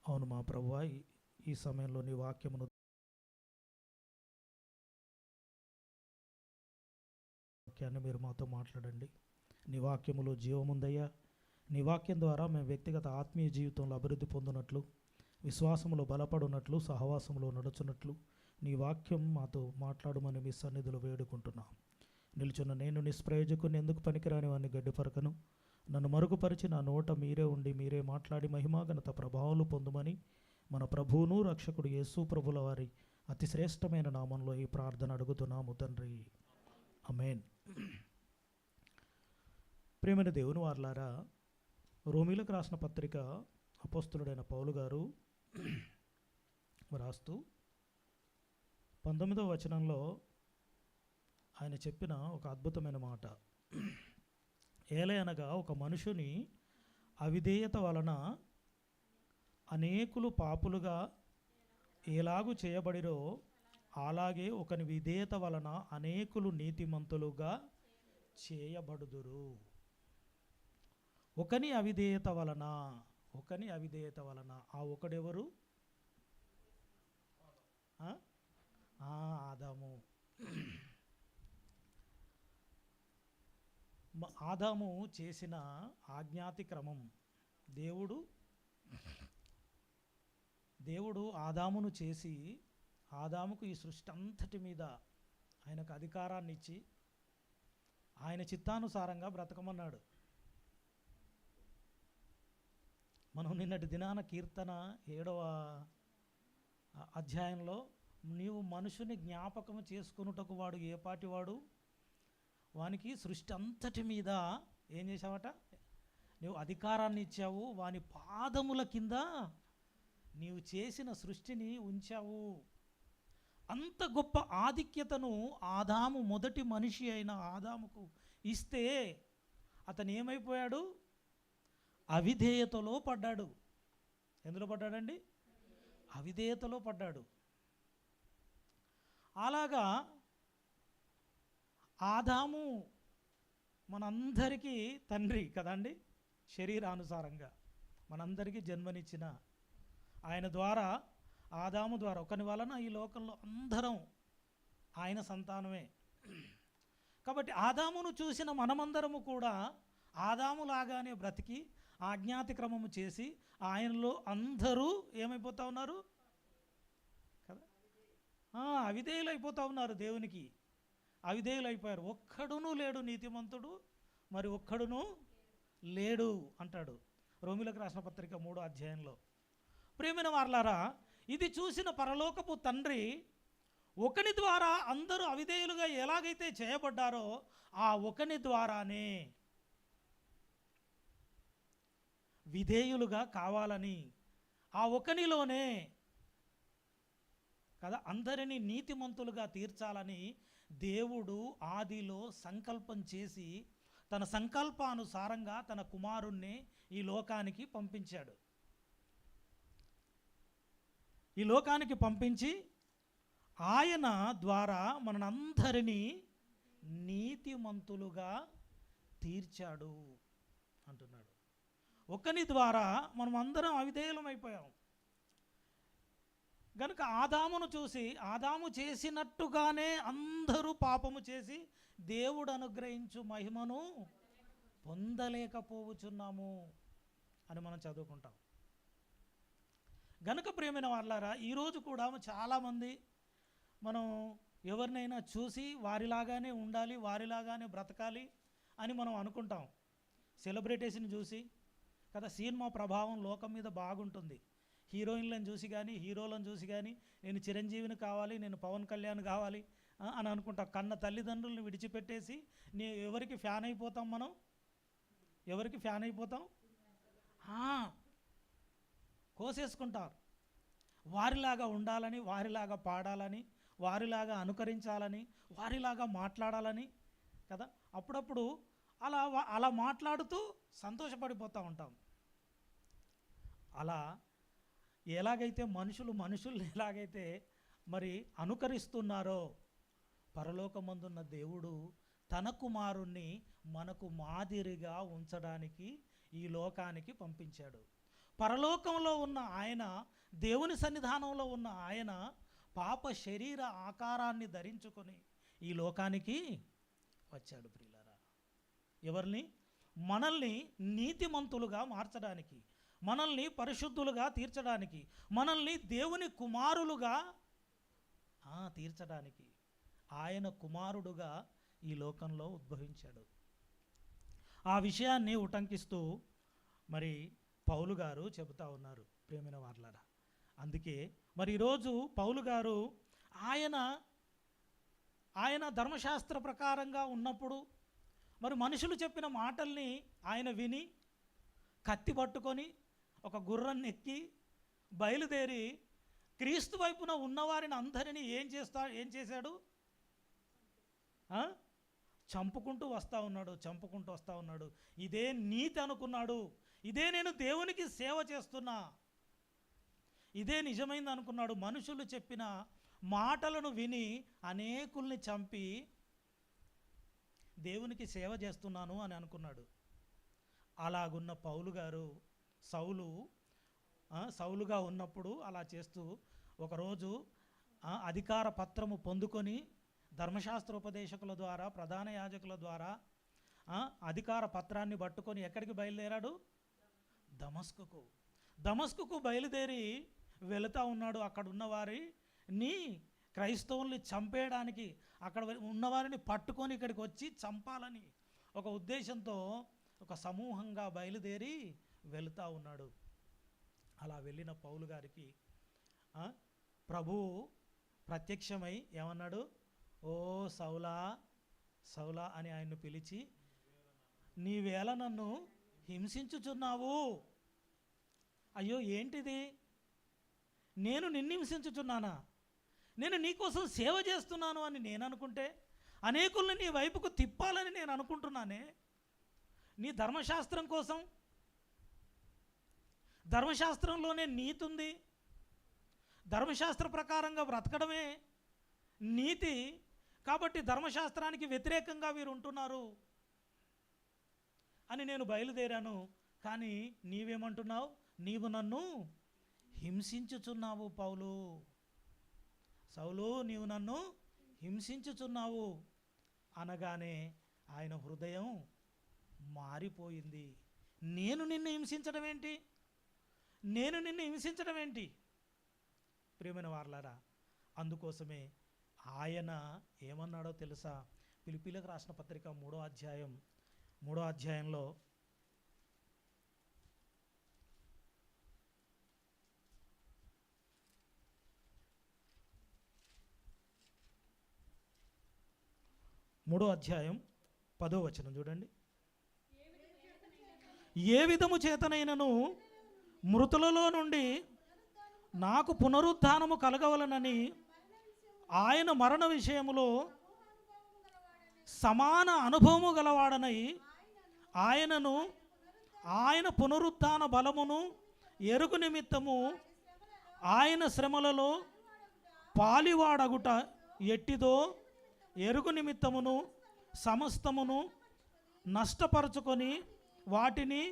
అవును మా ప్రభువా, ఈ సమయంలో నీ వాక్యమును మీరు మాతో మాట్లాడండి. నీ వాక్యములో జీవముందయ్యా. నీ వాక్యం ద్వారా మేము వ్యక్తిగత ఆత్మీయ జీవితంలో అభివృద్ధి పొందినట్లు, విశ్వాసములో బలపడునట్లు, సహవాసంలో నడుచున్నట్లు నీ వాక్యం మాతో మాట్లాడమని మీ సన్నిధిలో వేడుకుంటున్నాం. నిలుచున్న నేను నిష్ప్రయోజకుని ఎందుకు పనికిరాని వాడిని గడ్డిపరకను. నన్ను మరుగుపరిచి నా నోట మీరే ఉండి మీరే మాట్లాడి మహిమాఘనత ప్రభావాలు పొందుమని మన ప్రభువును రక్షకుడు యేసు ప్రభుల వారి అతి శ్రేష్టమైన నామంలో ఈ ప్రార్థన అడుగుతున్నాము తండ్రి, ఆమేన్. ప్రియమైన దేవుని వారలారా, రోమీలకు రాసిన పత్రిక అపోస్తులుడైన పౌలు గారు రాస్తూ 19వ వచనంలో ఆయన చెప్పిన ఒక అద్భుతమైన మాట, ఏలయనగా ఒక మనుషుని అవిధేయత వలన అనేకులు పాపులుగా ఎలాగు చేయబడిరో, అలాగే ఒకని విధేయత వలన అనేకులు నీతిమంతులుగా చేయబడుదురు. ఒకని అవిధేయత వలన ఆ ఒకడెవరు? ఆదాము. ఆదాము చేసిన ఆజ్ఞాతి క్రమం, దేవుడు ఆదామును చేసి ఆదాముకు ఈ సృష్టి అంతటి మీద ఆయనకు అధికారాన్ని ఇచ్చి ఆయన చిత్తానుసారంగా బ్రతకమన్నాడు. మనం నిన్నటి దినాన కీర్తన 7వ అధ్యాయంలో, నీవు మనుషుని జ్ఞాపకం చేసుకున్నటకు వాడు ఏ పాటివాడు, వానికి సృష్టి అంతటి మీద ఏం చేశావట, నువ్వు అధికారాన్ని ఇచ్చావు, వాని పాదముల కింద నీవు చేసిన సృష్టిని ఉంచావు. అంత గొప్ప ఆధిక్యతను ఆదాము, మొదటి మనిషి అయిన ఆదాముకు ఇస్తే అతను ఏమైపోయాడు? అవిధేయతలో పడ్డాడు. ఎందులో పడ్డాడండి? అవిధేయతలో పడ్డాడు. అలాగా ఆదాము మనందరికీ తండ్రి కదండి, శరీరానుసారంగా మనందరికీ జన్మనిచ్చిన ఆయన ద్వారా, ఆదాము ద్వారా, ఒకని వలన ఈ లోకంలో అందరం ఆయన సంతానమే. కాబట్టి ఆదామును చూసిన మనమందరము కూడా ఆదాములాగానే బ్రతికి ఆజ్ఞాతి క్రమము చేసి ఆయనలో అందరూ ఏమైపోతూ ఉన్నారు కదా, అవిధేయులు అయిపోతూ ఉన్నారు. దేవునికి అవిధేయులు అయిపోయారు. ఒక్కడునూ లేడు నీతిమంతుడు, మరి ఒక్కడునూ లేడు అంటాడు రోమీలకు రాసిన పత్రిక 3వ అధ్యాయంలో. ప్రియమైన వారలారా, ఇది చూసిన పరలోకపు తండ్రి ఒకని ద్వారా అందరూ అవిధేయులుగా ఎలాగైతే చేయబడ్డారో, ఆ ఒకని ద్వారానే విధేయులుగా కావాలని, ఆ ఒకనిలోనే కదా అందరినీ నీతిమంతులుగా తీర్చాలని దేవుడు ఆదిలో సంకల్పం చేసి తన సంకల్పానుసారంగా తన కుమారుణ్ణి ఈ లోకానికి పంపించాడు. ఈ లోకానికి పంపించి ఆయన ద్వారా మనందరినీ నీతిమంతులుగా తీర్చాడు అంటున్నాడు. ఒకని ద్వారా మనం అందరం అవిధేయులం అయిపోయాం గనుక ఆదామును చూసి, ఆదాము చేసినట్టుగానే అందరూ పాపము చేసి దేవుడు అనుగ్రహించు మహిమను పొందలేకపోవచ్చున్నాము అని మనం చదువుకుంటాం. గనుక ప్రియమైన వాళ్ళారా, ఈరోజు కూడా చాలామంది మనం ఎవరినైనా చూసి వారిలాగానే ఉండాలి, వారిలాగానే బ్రతకాలి అని మనం అనుకుంటాం. సెలబ్రిటీస్ని చూసి కదా, సినిమా ప్రభావం లోకం మీద బాగుంటుంది. హీరోయిన్లను చూసి కానీ, హీరోలను చూసి కానీ, నేను చిరంజీవిని కావాలి, నేను పవన్ కళ్యాణ్ కావాలి అని అనుకుంటాం. కన్న తల్లిదండ్రులను విడిచిపెట్టేసి ఎవరికి ఫ్యాన్ అయిపోతాం మనం? ఎవరికి ఫ్యాన్ అయిపోతాం? కోసేసుకుంటారు. వారిలాగా ఉండాలని, వారిలాగా పాడాలని, వారిలాగా అనుకరించాలని, వారిలాగా మాట్లాడాలని కదా. అప్పుడప్పుడు అలా మాట్లాడుతూ సంతోషపడిపోతూ ఉంటాం. అలా ఎలాగైతే మనుషుల్ని ఎలాగైతే మరి అనుకరిస్తున్నారో, పరలోకమందున్న దేవుడు తన కుమారుణ్ణి మనకు మాదిరిగా ఉంచడానికి ఈ లోకానికి పంపించాడు. పరలోకంలో ఉన్న ఆయన, దేవుని సన్నిధానంలో ఉన్న ఆయన పాప శరీర ఆకారాన్ని ధరించుకొని ఈ లోకానికి వచ్చాడు. ప్రియులారా, ఎవరిని? మనల్ని నీతిమంతులుగా మార్చడానికి, మనల్ని పరిశుద్ధులుగా తీర్చడానికి, మనల్ని దేవుని కుమారులుగా తీర్చడానికి ఆయన కుమారుడుగా ఈ లోకంలో ఉద్భవించాడు. ఆ విషయాన్ని ఉటంకిస్తూ మరి పౌలు గారు చెబుతా ఉన్నారు. ప్రియమైన వారలారా, అందుకే మరి ఈరోజు పౌలు గారు ఆయన ధర్మశాస్త్ర ప్రకారంగా ఉన్నప్పుడు మరి మనుషులు చెప్పిన మాటల్ని ఆయన విని కత్తి పట్టుకొని ఒక గుర్రాన్ని ఎక్కి బయలుదేరి క్రీస్తు వైపున ఉన్నవారిని అందరినీ ఏం చేశాడు? చంపుకుంటూ వస్తూ ఉన్నాడు. ఇదే నీతి అనుకున్నాడు. ఇదే నేను దేవునికి సేవ చేస్తున్నా, ఇదే నిజమైంది అనుకున్నాడు. మనుషులు చెప్పిన మాటలను విని అనేకుల్ని చంపి దేవునికి సేవ చేస్తున్నాను అని అనుకున్నాడు. అలాగున్న పౌలు గారు సౌలుగా ఉన్నప్పుడు అలా చేస్తూ ఒకరోజు అధికార పత్రము పొందుకొని ధర్మశాస్త్రోపదేశకుల ద్వారా, ప్రధాన యాజకుల ద్వారా అధికార పత్రాన్ని పట్టుకొని ఎక్కడికి బయలుదేరాడు? దమస్కుకు బయలుదేరి వెళుతూ ఉన్నాడు. అక్కడ ఉన్నవారిని, క్రైస్తవుల్ని చంపేయడానికి, అక్కడ ఉన్నవారిని పట్టుకొని ఇక్కడికి వచ్చి చంపాలని ఒక ఉద్దేశంతో ఒక సమూహంగా బయలుదేరి వెళుతూ ఉన్నాడు. అలా వెళ్ళిన పౌలు గారికి ప్రభువు ప్రత్యక్షమై ఏమన్నాడు? ఓ సౌలా సౌలా అని ఆయన్ను పిలిచి, నీవేళ నన్ను హింసించుచున్నావు? అయ్యో ఏంటిది? నేను నిన్ను హింసించుచున్నానా? నేను నీకోసం సేవ చేస్తున్నాను అని నేను అనుకుంటే, అనేకుల్ని నీ వైపుకు తిప్పాలని నేను అనుకుంటున్నానే, నీ ధర్మశాస్త్రం కోసం. ధర్మశాస్త్రంలోనే నీతి ఉంది, ధర్మశాస్త్ర ప్రకారంగా బ్రతకడమే నీతి. కాబట్టి ధర్మశాస్త్రానికి వ్యతిరేకంగా వీరు ఉంటున్నారు అని నేను బయలుదేరాను. కానీ నీవేమంటున్నావు? నీవు నన్ను హింసించుచున్నావు పౌలు. సౌలు, నీవు నన్ను హింసించుచున్నావు అనగానే ఆయన హృదయం మారిపోయింది. నేను నిన్ను హింసించడం ఏంటి? ప్రియమైన వారలారా, అందుకోసమే ఆయన ఏమన్నాడో తెలుసా? ఫిలిప్పీలకు రాసిన పత్రిక 3వ అధ్యాయంలో మూడో అధ్యాయం 10వ వచనం చూడండి. ఏ విధము చేతనైనను మృతులలో నుండి నాకు పునరుత్థానము కలగవలనని ఆయన మరణ విషయములో సమాన అనుభవము గలవాడనై ఆయన పునరుత్థాన బలమును ఎరుగు నిమిత్తము ఆయన శ్రమలలో పాలివాడగుట ఎట్టిదో ఎరుగు నిమిత్తమును సమస్తమును నష్టపరుచుకొని వాటిని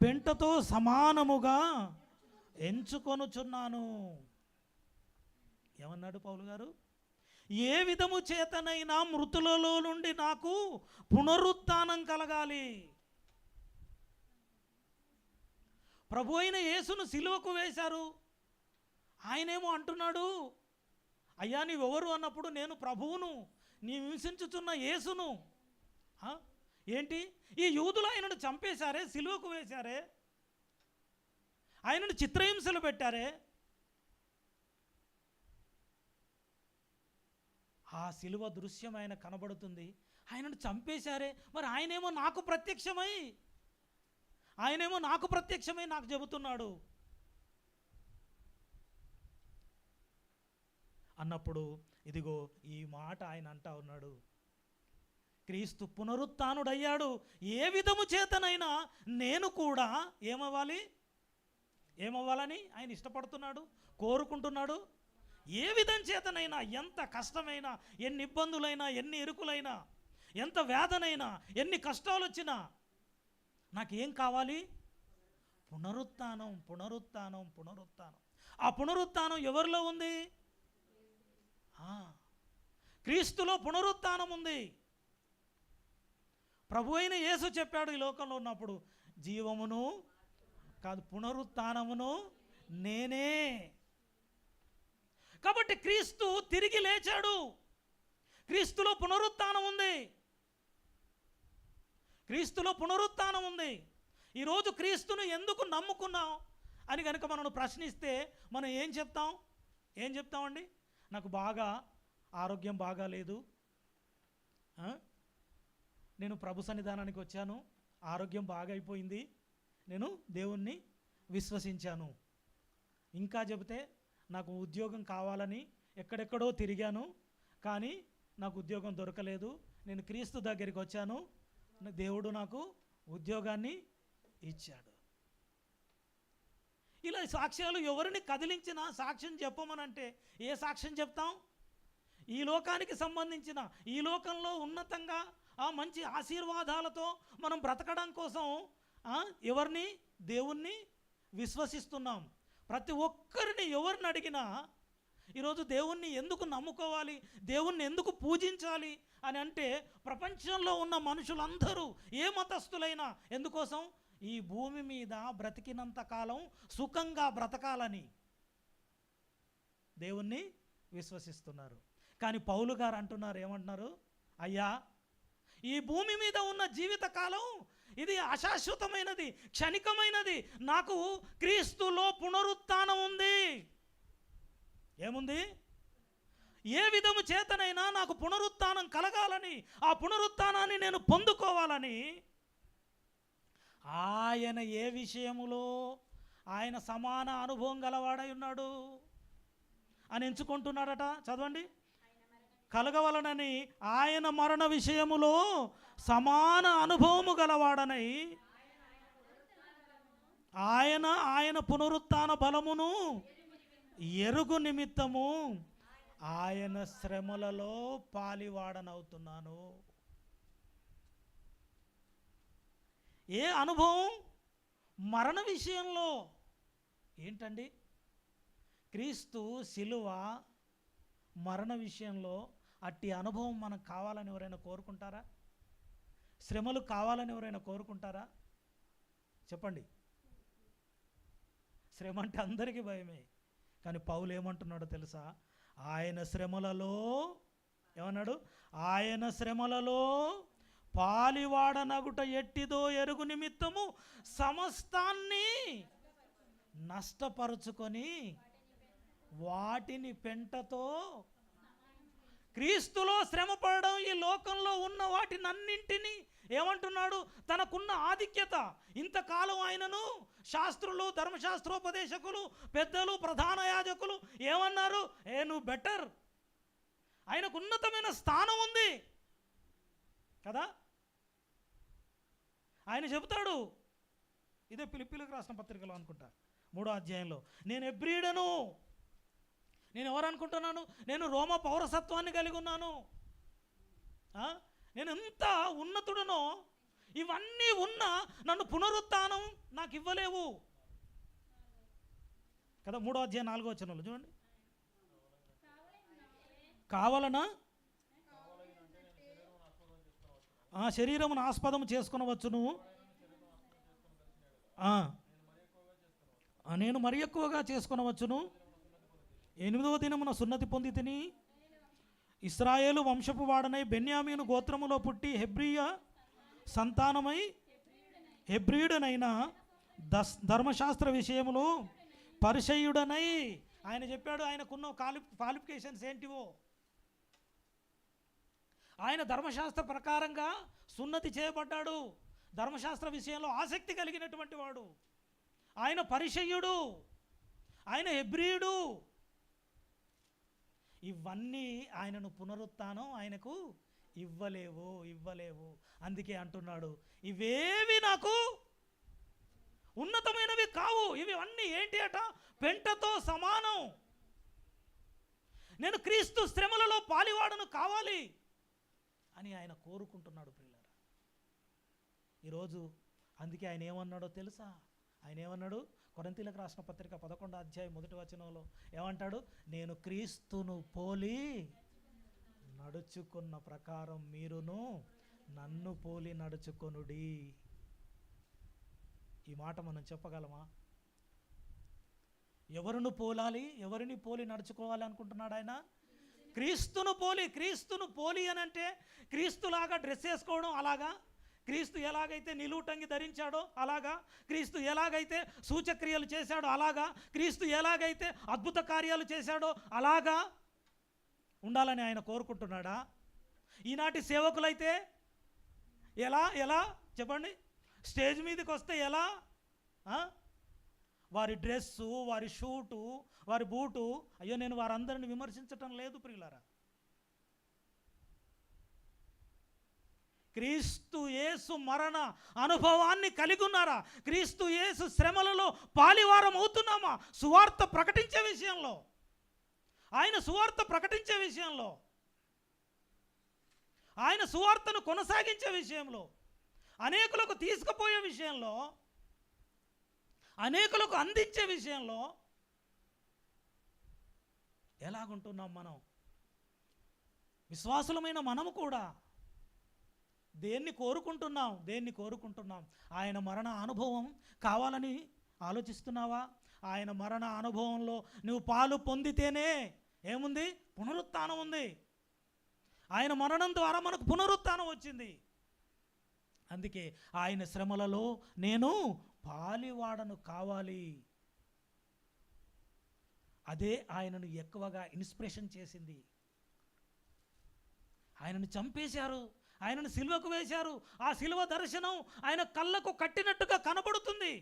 పెంటతో సమానముగా ఎంచుకొనుచున్నాను. ఏమన్నాడు పౌలు గారు? ఏ విధము చేతనైనా మృతులలో నుండి నాకు పునరుత్థానం కలగాలి. ప్రభు అయిన యేసును సిలువకు వేశారు. ఆయనేమో అంటున్నాడు, అయ్యా నీవెవరు అన్నప్పుడు, నేను ప్రభువును, నీ హింసించుచున్న యేసును. ఏంటి? ఈ యూదులు ఆయనను చంపేశారే, సిలువకు వేశారే, ఆయనను చిత్రహింసలు పెట్టారే. ఆ సిలువ దృశ్యం ఆయన కనబడుతుంది. ఆయనను చంపేశారే, మరి ఆయనేమో నాకు ప్రత్యక్షమై నాకు చెబుతున్నాడు అన్నప్పుడు, ఇదిగో ఈ మాట ఆయన అంటా ఉన్నాడు. క్రీస్తు పునరుత్థానుడయ్యాడు. ఏ విధము చేతనైనా నేను కూడా ఏమవ్వాలని ఆయన ఇష్టపడుతున్నాడు, కోరుకుంటున్నాడు. ఏ విధం చేతనైనా, ఎంత కష్టమైనా, ఎన్ని ఇబ్బందులైనా, ఎన్ని ఇరుకులైనా, ఎంత వేదనైనా, ఎన్ని కష్టాలు వచ్చినా నాకేం కావాలి? పునరుత్థానం. ఆ పునరుత్థానం ఎవరిలో ఉంది? క్రీస్తులో పునరుత్థానం ఉంది. ప్రభు అయిన యేసు చెప్పాడు ఈ లోకంలో ఉన్నప్పుడు, జీవమును కాదు పునరుత్థానమును నేనే. కాబట్టి క్రీస్తు తిరిగి లేచాడు. క్రీస్తులో పునరుత్థానం ఉంది. ఈరోజు క్రీస్తును ఎందుకు నమ్ముకున్నాం అని కనుక మనం ప్రశ్నిస్తే మనం ఏం చెప్తామండి? నాకు బాగా ఆరోగ్యం బాగాలేదు, నేను ప్రభు సన్నిధానానికి వచ్చాను, ఆరోగ్యం బాగా అయిపోయింది, నేను దేవుణ్ణి విశ్వసించాను. ఇంకా చెబితే నాకు ఉద్యోగం కావాలని ఎక్కడెక్కడో తిరిగాను, కానీ నాకు ఉద్యోగం దొరకలేదు, నేను క్రీస్తు దగ్గరికి వచ్చాను, దేవుడు నాకు ఉద్యోగాన్ని ఇచ్చాడు. ఇలా సాక్ష్యాలు ఎవరిని కదిలించినా సాక్ష్యం చెప్పమనంటే ఏ సాక్ష్యం చెప్తాం? ఈ లోకానికి సంబంధించిన, ఈ లోకంలో ఉన్నతంగా ఆ మంచి ఆశీర్వాదాలతో మనం బ్రతకడం కోసం ఎవరిని? దేవుణ్ణి విశ్వసిస్తున్నాం. ప్రతి ఒక్కరిని ఎవరిని అడిగినా ఈరోజు దేవుణ్ణి ఎందుకు నమ్ముకోవాలి, దేవుణ్ణి ఎందుకు పూజించాలి అని అంటే ప్రపంచంలో ఉన్న మనుషులందరూ ఏ మతస్థులైనా ఎందుకోసం? ఈ భూమి మీద బ్రతికినంత కాలం సుఖంగా బ్రతకాలని దేవుణ్ణి విశ్వసిస్తున్నారు. కానీ పౌలు గారు అంటున్నారు, ఏమంటున్నారు? అయ్యా, ఈ భూమి మీద ఉన్న జీవితకాలం ఇది అశాశ్వతమైనది, క్షణికమైనది. నాకు క్రీస్తులో పునరుత్థానం ఉంది. ఏముంది? ఏ విధము చేతనైనా నాకు పునరుత్థానం కలగాలని, ఆ పునరుత్థానాన్ని నేను పొందుకోవాలని ఆయన ఏ విషయములో ఆయన సమాన అనుభవం గలవాడై ఉన్నాడు అని ఎంచుకుంటున్నాడట. చదవండి. కలగవలనని ఆయన మరణ విషయములో సమాన అనుభవము గలవాడనై ఆయన పునరుత్థాన బలమును ఎరుగు నిమిత్తము ఆయన శ్రమలలో పాలివాడనవుతున్నాను. ఏ అనుభవం? మరణ విషయంలో. ఏంటండి? క్రీస్తు శిలువ మరణ విషయంలో అట్టి అనుభవం మనకు కావాలని ఎవరైనా కోరుకుంటారా? శ్రమలు కావాలని ఎవరైనా కోరుకుంటారా? చెప్పండి. శ్రమ అంటే అందరికీ భయమే. కానీ పౌలు ఏమంటున్నాడో తెలుసా? ఆయన శ్రమలలో ఏమన్నాడు? ఆయన శ్రమలలో పాలివాడనగుట ఎట్టిదో ఎరుగు నిమిత్తము సమస్తాన్ని నష్టపరుచుకొని వాటిని పెంటతో. క్రీస్తులో శ్రమపడడం, ఈ లోకంలో ఉన్న వాటినన్నింటినీ ఏమంటున్నాడు? తనకున్న ఆధిక్యత, ఇంతకాలం ఆయనను శాస్త్రులు, ధర్మశాస్త్రోపదేశకులు, పెద్దలు, ప్రధాన యాజకులు ఏమన్నారు? నువ్వు బెటర్, ఆయనకు ఉన్నతమైన స్థానం ఉంది కదా. ఆయన చెబుతాడు, ఇదే ఫిలిప్పీలకు రాసిన పత్రికలో అనుకుంటా 3వ అధ్యాయంలో, నేను హెబ్రీయుడను. నేను ఎవరు అనుకుంటున్నాను? నేను రోమ పౌరసత్వాన్ని కలిగి ఉన్నాను. నేను ఎంత ఉన్నతుడనో, ఇవన్నీ ఉన్నా నన్ను పునరుత్థానం నాకు ఇవ్వలేవు కదా. 3వ అధ్యాయం 4వ వచనంలో చూడండి. కావాలనా శరీరమును ఆస్పదము చేసుకునవచ్చును, నేను మరి ఎక్కువగా చేసుకునవచ్చును. 8వ దినమున సున్నతి పొంది తిని ఇశ్రాయేలు వంశపు వాడనై బెన్యామీను గోత్రములో పుట్టి హెబ్రీయ సంతానమై హెబ్రీయుడనైన ధర్మశాస్త్ర విషయములో పరిచయుడనై. ఆయన చెప్పాడు ఆయనకున్న క్వాలిఫికేషన్స్ ఏంటివో. ఆయన ధర్మశాస్త్ర ప్రకారంగా సున్నతి చేయబడ్డాడు, ధర్మశాస్త్ర విషయంలో ఆసక్తి కలిగినటువంటి వాడు. ఆయన పరిచయుడు, ఆయన హెబ్రీయుడు. ఇవన్నీ ఆయనను పునరుత్థానం ఆయనకు ఇవ్వలేవు. అందుకే అంటున్నాడు, ఇవేవి నాకు ఉన్నతమైనవి కావు. ఇవి అన్నీ ఏంటి అట? పెంటతో సమానం. నేను క్రీస్తు శ్రమలలో పాలివాడను కావాలి అని ఆయన కోరుకుంటున్నాడు ప్రియులారా. ఈరోజు అందుకే ఆయన ఏమన్నాడో తెలుసా? ఆయన ఏమన్నాడు? కొరింథీయులకు రాసిన పత్రిక 11వ అధ్యాయం 1వ వచనంలో ఏమంటాడు? నేను క్రీస్తును పోలి నడుచుకున్న ప్రకారం మీరును నన్ను పోలి నడుచుకొనుడి. ఈ మాట మనం చెప్పగలమా? ఎవరిని పోలాలి, ఎవరిని పోలి నడుచుకోవాలి అనుకుంటున్నాడు ఆయన? క్రీస్తును పోలి అని అంటే క్రీస్తులాగా డ్రెస్ వేసుకోవడం అలాగా, క్రీస్తు ఎలాగైతే నిలువుటంగి ధరించాడో అలాగా, క్రీస్తు ఎలాగైతే సూచక్రియలు చేశాడో అలాగా, క్రీస్తు ఎలాగైతే అద్భుత కార్యాలు చేశాడో అలాగా ఉండాలని ఆయన కోరుకుంటున్నాడా? ఈనాటి సేవకులైతే ఎలా ఎలా చెప్పండి, స్టేజ్ మీదకి వస్తే ఎలా? వారి డ్రెస్సు, వారి షూటు, వారి బూటు. అయ్యో, నేను వారందరిని విమర్శించటం లేదు ప్రియులారా. క్రీస్తు యేసు మరణ అనుభవాన్ని కలిగి ఉన్నారా? క్రీస్తు యేసు శ్రమలలో పాలివారం అవుతున్నామా? సువార్త ప్రకటించే విషయంలో, ఆయన సువార్త ప్రకటించే విషయంలో, ఆయన సువార్తను కొనసాగించే విషయంలో, అనేకులకు తీసుకుపోయే విషయంలో, అనేకులకు అందించే విషయంలో ఎలాగుంటున్నాం మనం? విశ్వాసులమైన మనము కూడా దేన్ని కోరుకుంటున్నాం? ఆయన మరణ అనుభవం కావాలని ఆలోచిస్తున్నావా? ఆయన మరణ అనుభవంలో నువ్వు పాలు పొందితేనే ఏముంది? పునరుత్థానం ఉంది. ఆయన మరణం ద్వారా మనకు పునరుత్థానం వచ్చింది. అందుకే ఆయన శ్రమలలో నేను పాలివాడను కావాలి. అదే ఆయనను ఎక్కువగా ఇన్స్పిరేషన్ చేసింది. ఆయనను చంపేశారు, ఆయనను సిలువకు వేశారు. ఆ సిలువ దర్శనం ఆయన కళ్ళకు కట్టినట్టుగా కనబడుతుంది.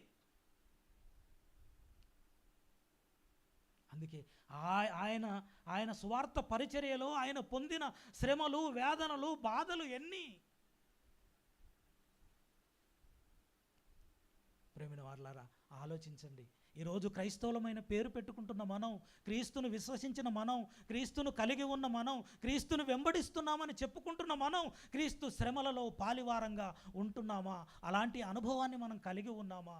అందుకే ఆయన సువార్త పరిచర్యలో ఆయన పొందిన శ్రమలు, వేదనలు, బాధలు ఎన్ని! ప్రేమిన వారలారా, ఆలోచించండి. ఈరోజు క్రైస్తవులమైన పేరు పెట్టుకుంటున్న మనం, క్రీస్తును విశ్వసించిన మనం, క్రీస్తును కలిగి ఉన్న మనం, క్రీస్తును వెంబడిస్తున్నామని చెప్పుకుంటున్న మనం క్రీస్తు శ్రమలలో పాలివారంగా ఉంటున్నామా? అలాంటి అనుభవాన్ని మనం కలిగి ఉన్నామా?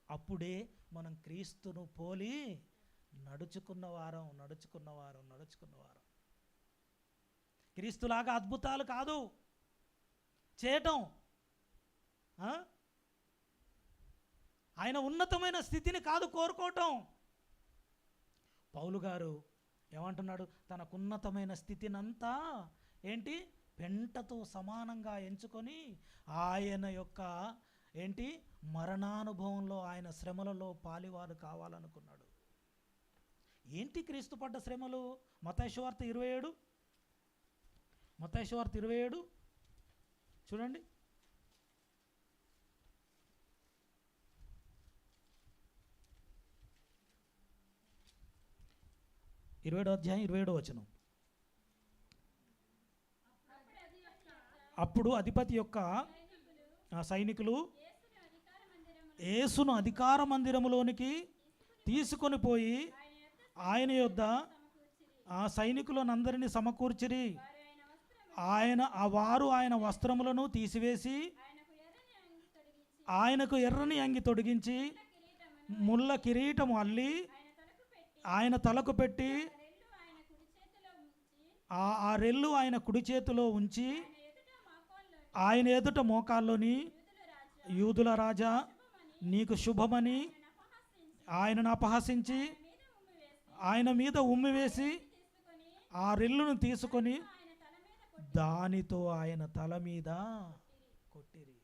అప్పుడే మనం క్రీస్తును పోలి నడుచుకున్నవారం. క్రీస్తులాగా అద్భుతాలు కాదు చేయటం, ఆయన ఉన్నతమైన స్థితిని కాదు కోరుకోవటం. పౌలు గారు ఏమంటున్నాడు? తనకున్నతమైన స్థితినంతా ఏంటి? పెంటతో సమానంగా ఎంచుకొని ఆయన యొక్క మరణానుభవంలో, ఆయన శ్రమలలో పాలివారు కావాలనుకున్నాడు. ఏంటి క్రీస్తు పడ్డ శ్రమలు? మత్తయి సువార్త 27 చూడండి. 27వ అధ్యాయం 27వ వచనం. అప్పుడు అధిపతి యొక్క సైనికులు యేసును అధికార మందిరములోనికి తీసుకొని పోయి ఆయన యొద్ద ఆ సైనికులనందరినీ సమకూర్చిరి. వారు ఆయన వస్త్రములను తీసివేసి ఆయనకు ఎర్రని అంగి తొడిగించి ముళ్ళ కిరీటము అల్లి ఆయన తలకు పెట్టి ఆ రెల్లు ఆయన కుడి చేతిలో ఉంచి ఆయన ఎదుట మోకాల్లోని, యూదుల రాజా నీకు శుభమని ఆయనను అపహసించి ఆయన మీద ఉమ్మివేసి ఆ రెల్లును తీసుకొని దానితో ఆయన తల మీద కొట్టిరి.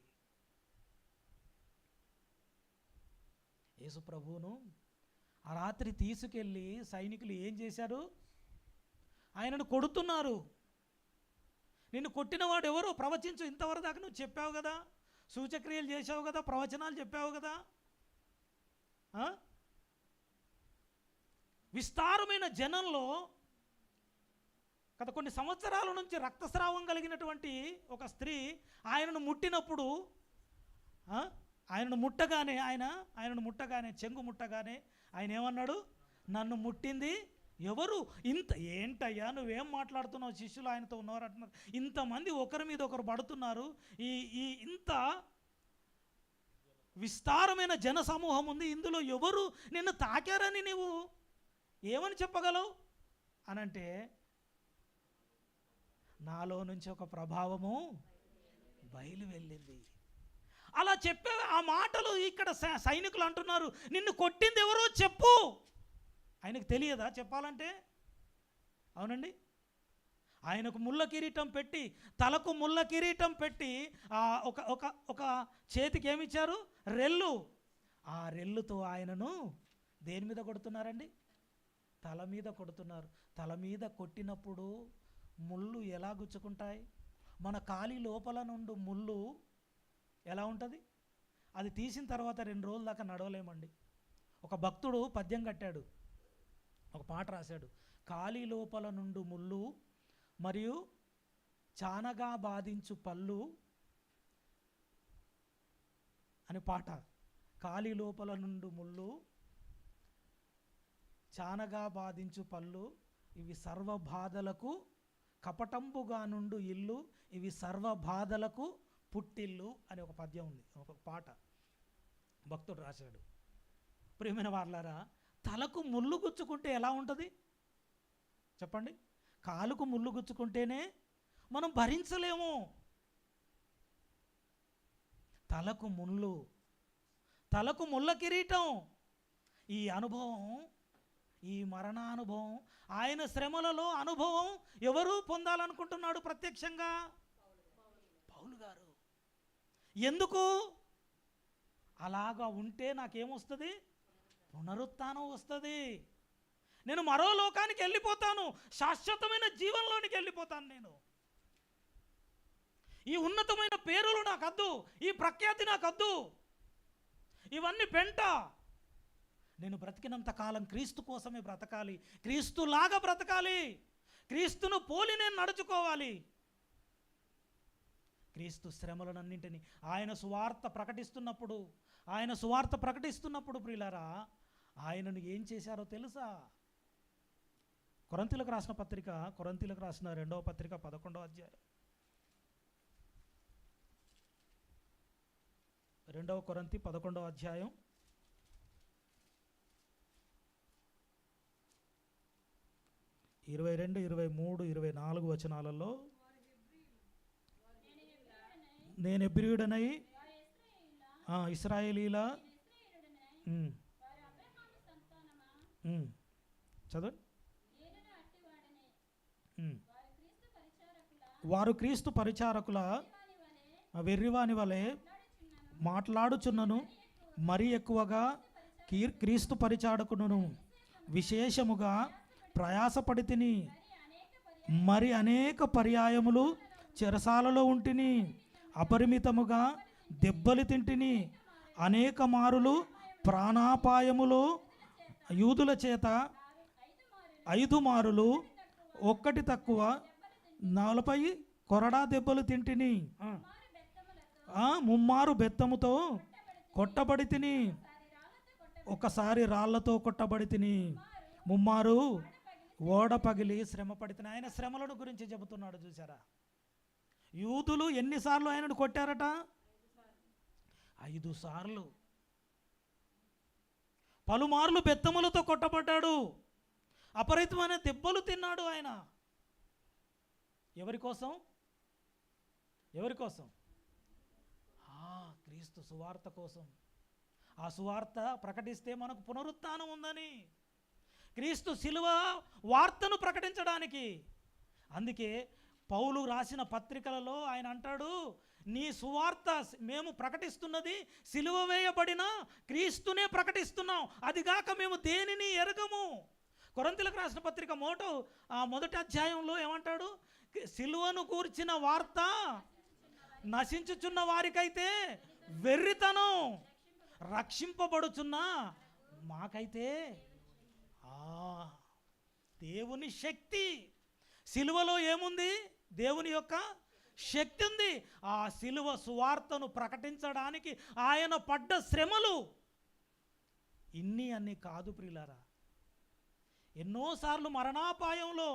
యేసు ప్రభువును ఆ రాత్రి తీసుకెళ్ళి సైనికులు ఏం చేశారు? ఆయనను కొడుతున్నారు. నిన్ను కొట్టినవాడు ఎవరు? ప్రవచించు. ఇంతవరకు దాకా నువ్వు చెప్పావు కదా, సూచక్రియలు చేసావు కదా, ప్రవచనాలు చెప్పావు కదా. విస్తారమైన జనంలో గత కొన్ని సంవత్సరాల నుంచి రక్తస్రావం కలిగినటువంటి ఒక స్త్రీ ఆయనను ముట్టినప్పుడు, ఆయనను ముట్టగానే చెంగు ముట్టగానే ఆయన ఏమన్నాడు? నన్ను ముట్టింది ఎవరు? ఏంటయ్యా నువ్వేం మాట్లాడుతున్నావు? శిష్యులు ఆయనతో ఉన్నవారు అంటున్నారు. ఇంతమంది ఒకరి మీద ఒకరు పడుతున్నారు, ఇంత విస్తారమైన జన సమూహం ఉంది, ఇందులో ఎవరు నిన్ను తాకారని నీవు ఏమని చెప్పగలవు అనంటే, నాలో నుంచి ఒక ప్రభావము బయలు వెళ్ళింది. అలా చెప్పే ఆ మాటలు ఇక్కడ సైనికులు అంటున్నారు, నిన్ను కొట్టింది ఎవరో చెప్పు. ఆయనకు తెలియదా చెప్పాలంటే? అవునండి. ఆయనకు ముళ్ళ కిరీటం పెట్టి, తలకు ముళ్ళ కిరీటం పెట్టి, ఒక చేతికి ఏమిచ్చారు? రెల్లు. ఆ రెల్లుతో ఆయనను దేని మీద కొడుతున్నారండి? తల మీద కొడుతున్నారు. తల మీద కొట్టినప్పుడు ముళ్ళు ఎలా గుచ్చుకుంటాయి? మన కాలి లోపల నుండి ముళ్ళు ఎలా ఉంటుంది? అది తీసిన తర్వాత 2 రోజుల దాకా నడవలేమండి. ఒక భక్తుడు పద్యం కట్టాడు, ఒక పాట రాశాడు. కాలి లోపల నుండి ముళ్ళు మరియు చానగా బాధించు పళ్ళు అని పాట. కాలి లోపల నుండి ముళ్ళు, చానగా బాధించు పళ్ళు, ఇవి సర్వ బాధలకు కపటంబుగా నుండు ఇల్లు, ఇవి సర్వ బాధలకు పుట్టిల్లు అని ఒక పద్యం ఉంది, ఒక పాట భక్తుడు రాశాడు. ప్రియమైన వాళ్ళారా, తలకు ముళ్ళు గుచ్చుకుంటే ఎలా ఉంటుంది చెప్పండి? కాలుకు ముళ్ళు గుచ్చుకుంటేనే మనం భరించలేము. తలకు ముళ్ళు, తలకు ముళ్ళ కిరీటం. ఈ అనుభవం, ఈ మరణానుభవం, ఆయన శ్రమలలో అనుభవం ఎవరు పొందాలనుకుంటున్నాడు ప్రత్యక్షంగా? పౌలు గారు. ఎందుకు? అలాగా ఉంటే నాకేమొస్తుంది? పునరుత్థానం వస్తుంది. నేను మరో లోకానికి వెళ్ళిపోతాను, శాశ్వతమైన జీవంలోనికి వెళ్ళిపోతాను. నేను ఈ ఉన్నతమైన పేరులు నాకద్దు, ఈ ప్రఖ్యాతి నాకద్దు, ఇవన్నీ పెంట. నేను బ్రతికినంత కాలం క్రీస్తు కోసమే బ్రతకాలి, క్రీస్తులాగా బ్రతకాలి, క్రీస్తును పోలి నేను నడుచుకోవాలి. క్రీస్తు శ్రమలనన్నింటినీ ఆయన సువార్త ప్రకటిస్తున్నప్పుడు ప్రియులారా, ఆయనను ఏం చేశారో తెలుసా? కొరింథీయులకు రాసిన పత్రిక, కొరింథీయులకు రాసిన 2వ పత్రిక 11వ అధ్యాయం, 2 కొరింథీ 11వ అధ్యాయం 22, 23, 24 వచనాలలో, నేను హెబ్రీయుడనై ఇశ్రాయేలీల చదవండి. వారు క్రీస్తు పరిచారకుల వెర్రివాని వలె మాట్లాడుచున్నను, మరి ఎక్కువగా క్రీస్తు పరిచారకును విశేషముగా ప్రయాసపడి తిని, మరి అనేక పర్యాయములు చెరసాలలో ఉంటిని, అపరిమితముగా దెబ్బలు తింటిని, అనేక మారులు ప్రాణాపాయములో యూదుల చేత 5 మారులు, ఒక్కటి తక్కువ 40 కొరడా దెబ్బలు తింటిని, 3 బెత్తముతో కొట్టబడి తిని, ఒకసారి రాళ్లతో కొట్టబడి తిని, 3 ఓడ పగిలి శ్రమ పడితే. ఆయన శ్రమలను గురించి చెబుతున్నాడు చూసారా? యూదులు ఎన్నిసార్లు ఆయనను కొట్టారట? 5 సార్లు. పలుమార్లు బెత్తములతో కొట్టబడ్డాడు, అపరితమైన దెబ్బలు తిన్నాడు ఆయన. ఎవరి కోసం? క్రీస్తు సువార్త కోసం. ఆ సువార్త ప్రకటిస్తే మనకు పునరుత్థానం ఉందని, క్రీస్తు శిలువ వార్తను ప్రకటించడానికి. అందుకే పౌలు రాసిన పత్రికలలో ఆయన అంటాడు, నీ సువార్త మేము ప్రకటిస్తున్నది సిలువ వేయబడిన క్రీస్తునే ప్రకటిస్తున్నాం, అదిగాక మేము దేనిని ఎరగము. కొరింథీయులకు రాసిన పత్రిక మొదటి అధ్యాయంలో ఏమంటాడు? సిలువను గూర్చిన వార్త నశించుచున్న వారికైతే వెర్రితనం, రక్షింపబడుచున్న మాకైతే దేవుని శక్తి. సిలువలో ఏముంది? దేవుని యొక్క శక్తి ఉంది. ఆ సిలువ సువార్తను ప్రకటించడానికి ఆయన పడ్డ శ్రమలు అన్నీ కాదు ప్రియులారా. ఎన్నోసార్లు మరణాపాయంలో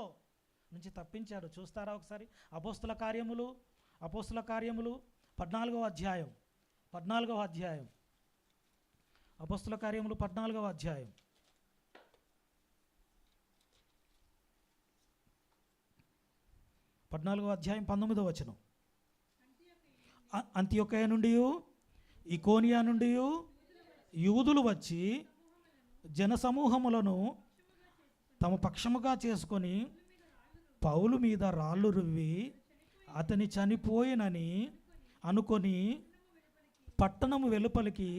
నుంచి తప్పించాడు. చూస్తారా ఒకసారి? అపోస్తుల కార్యములు 14వ అధ్యాయం, అపోస్తుల కార్యములు 14వ అధ్యాయం 19వ వచనం. అంతియొకయ నుండి ఇకోనియా నుండి యూదులు వచ్చి జనసమూహములను తమ పక్షముగా చేసుకొని పౌలు మీద రాళ్ళు రువ్వి అతని చనిపోయినని అనుకొని పట్టణము వెలుపలికి